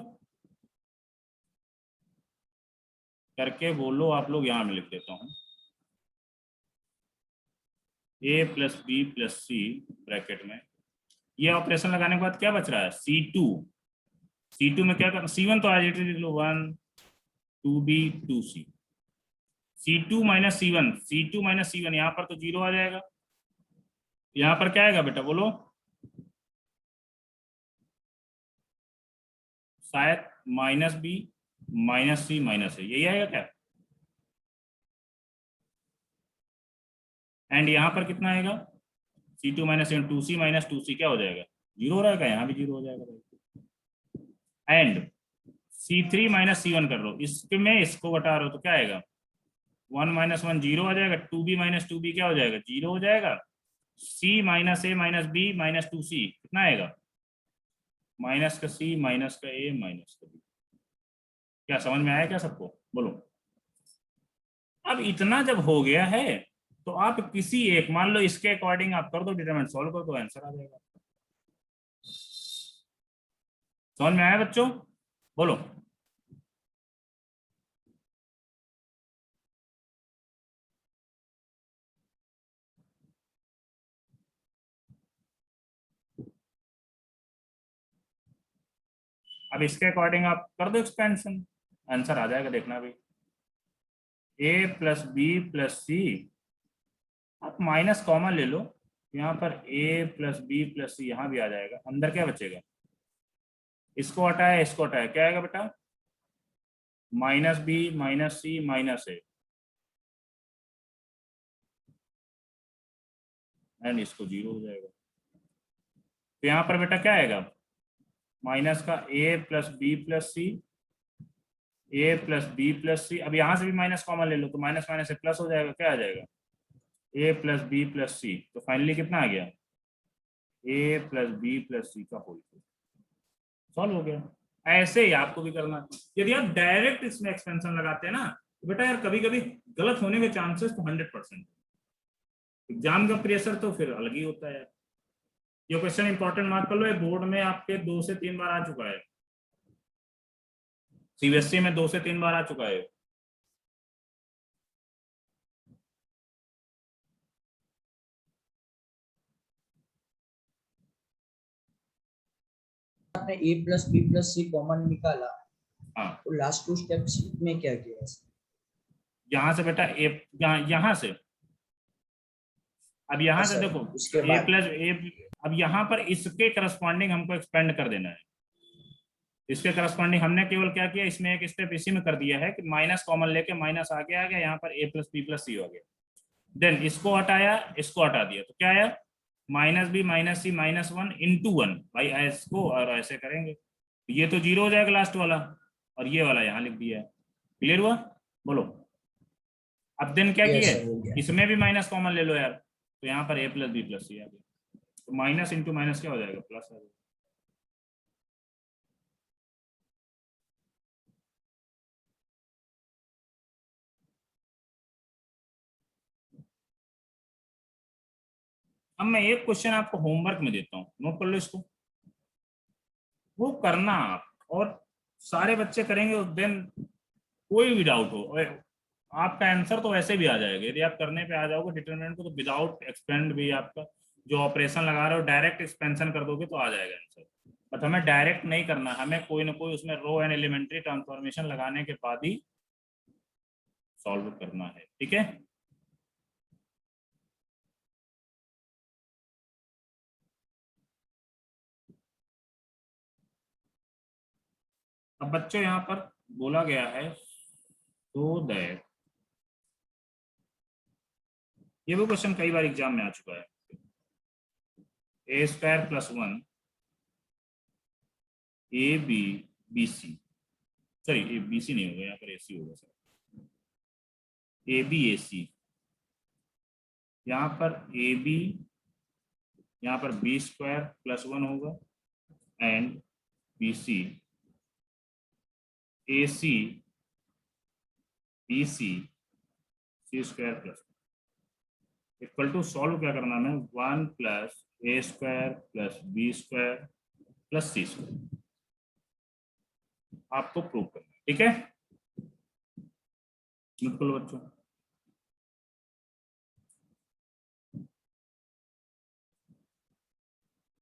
करके बोलो आप लोग, यहां में लिख देता हूं, A plus B plus C bracket में, ये ऑपरेशन लगाने के बाद क्या बच रहा है, C2, C2 में क्या करना, C1 तो आज इट लिख लो, 1 2B 2C, C2 minus C1, C2 minus C1, यहाँ पर तो 0 आ जाएगा, यहाँ पर क्या आएगा बेटा, बोलो, शायद minus B minus C minus ए, यही आएगा क्या? एंड यहाँ पर कितना आएगा, C2 minus 2C minus 2C क्या हो जाएगा, 0 हो रहेगा, यहाँ भी 0 हो जाएगा भाई। एंड C3 माइनस C1 कर लो, इसमें इसको बता रहे हो तो क्या आएगा, 1 माइनस 1 0 आ जाएगा, 2B माइनस 2B क्या हो जाएगा, 0 हो जाएगा, C minus A minus B minus 2C कितना आएगा, माइनस का C माइनस का A माइनस का B। क्या समझ में आया क्या सबको, बोलो? अब इतना जब हो गया है तो आप किसी एक, मान लो इसके अकॉर्डिंग आप कर दो, डिटरमिनेंट सॉल्व कर दो, आंसर आ जाएगा। समझ में आया बच्चों, बोलो? अब इसके अकॉर्डिंग आप कर दो एक्सपेंशन, आंसर आ जाएगा, देखना भी, A प्लस बी प्लस सी, आप माइनस कॉमन ले लो, यहाँ पर A plus B plus C यहाँ भी आ जाएगा, अंदर क्या बचेगा, इसको हटाया, इसको हटाया, क्या आएगा बेटा? Minus B minus C minus A, and इसको 0 हो जाएगा। तो यहाँ पर बेटा क्या आएगा? माइनस का ए प्लस बी प्लस सी, ए प्लस बी प्लस सी। अब यहाँ से भी माइनस कॉमन ले लो तो माइनस माइनस से प्लस हो जाएगा, क्या आ जाएगा? ए प्लस बी प्लस सी। तो फाइनली कितना आ गया? ए प्लस बी प्लस सी का होल। सॉल्व हो गया। ऐसे ही आपको भी करना है। यदि आप डायरेक्ट इसमें एक्सपेंशन लगाते हैं ना तो बेटा यार कभी कभी गलत होने के चांसेस तो 100%। एग्जाम का प्रेशर तो फिर अलग ही होता है। ये क्वेश्चन इंपॉर्टेंट मार्क कर लो, ये बोर्ड में आपके 2 से 3 बार आ चुका है, सीबीएसई में 2 से 3 बार आ चुका है।
आपने a plus B plus C common निकाला,
हाँ,
तो लास्ट 2 स्टेप्स में क्या किया?
यहाँ से बेटा ए, यहाँ से, अब यहाँ से
अच्छा,
देखो
उसके
ए
बाद
प्लस ए, अब यहाँ पर इसके करस्पॉन्डिंग हमको एक्सपेंड कर देना है। इसके करस्पॉन्डिंग हमने केवल क्या किया, इसमें एक स्टेप इसी में कर दिया है कि माइनस कॉमन लेके माइनस आगे आ गया, यहाँ पर ए प्लस बी प्लस सी हो गया। देन इसको हटाया, इसको हटा दिया, तो क्या आया? Minus B minus C minus 1 into 1। भाई इसको और ऐसे करेंगे, ये तो 0 हो जाएगा लास्ट वाला, और ये वाला यहाँ लिख दिया है। क्लियर हुआ? बोलो। अब देन क्या
Yes,
किए?
sir, हो गया।
इसमें भी माइनस कॉमन ले लो यार, तो यहाँ पर ए प्लस बी प्लस सी आ गया, तो माइनस इंटू माइनस क्या हो जाएगा? प्लस आ जाएगा। अब मैं एक क्वेश्चन आपको होमवर्क में देता हूँ, नोट कर लो इसको, वो करना आप, और सारे बच्चे करेंगे, देन कोई भी डाउट हो आपका आंसर तो वैसे भी आ जाएगा। यदि आप करने पे आ जाओगे डिटरमिनेंट को, तो विदाउट एक्सपेंड भी आपका जो ऑपरेशन लगा रहे हो डायरेक्ट एक्सपेंशन कर दोगे तो आ जाएगा आंसर। बट हमें डायरेक्ट नहीं करना, हमें कोई ना कोई उसमें रो एंड एलिमेंट्री ट्रांसफॉर्मेशन लगाने के बाद ही सॉल्व करना है, ठीक है? अब बच्चों यहाँ पर बोला गया है तो दैट, ये वो क्वेश्चन कई बार एग्जाम में आ चुका है, a square plus 1 a b b c, sorry a B c नहीं होगा, यहाँ पर ए सी होगा सर, ए बी ए सी, यहाँ पर ए बी, यहाँ पर बी स्क्वायर प्लस 1 होगा, and b c a c B c c square plus equal to, solve क्या करना है? 1 plus a square plus b square plus c square आपको प्रूव करना है, ठीक है? नोट कर लो बच्चों।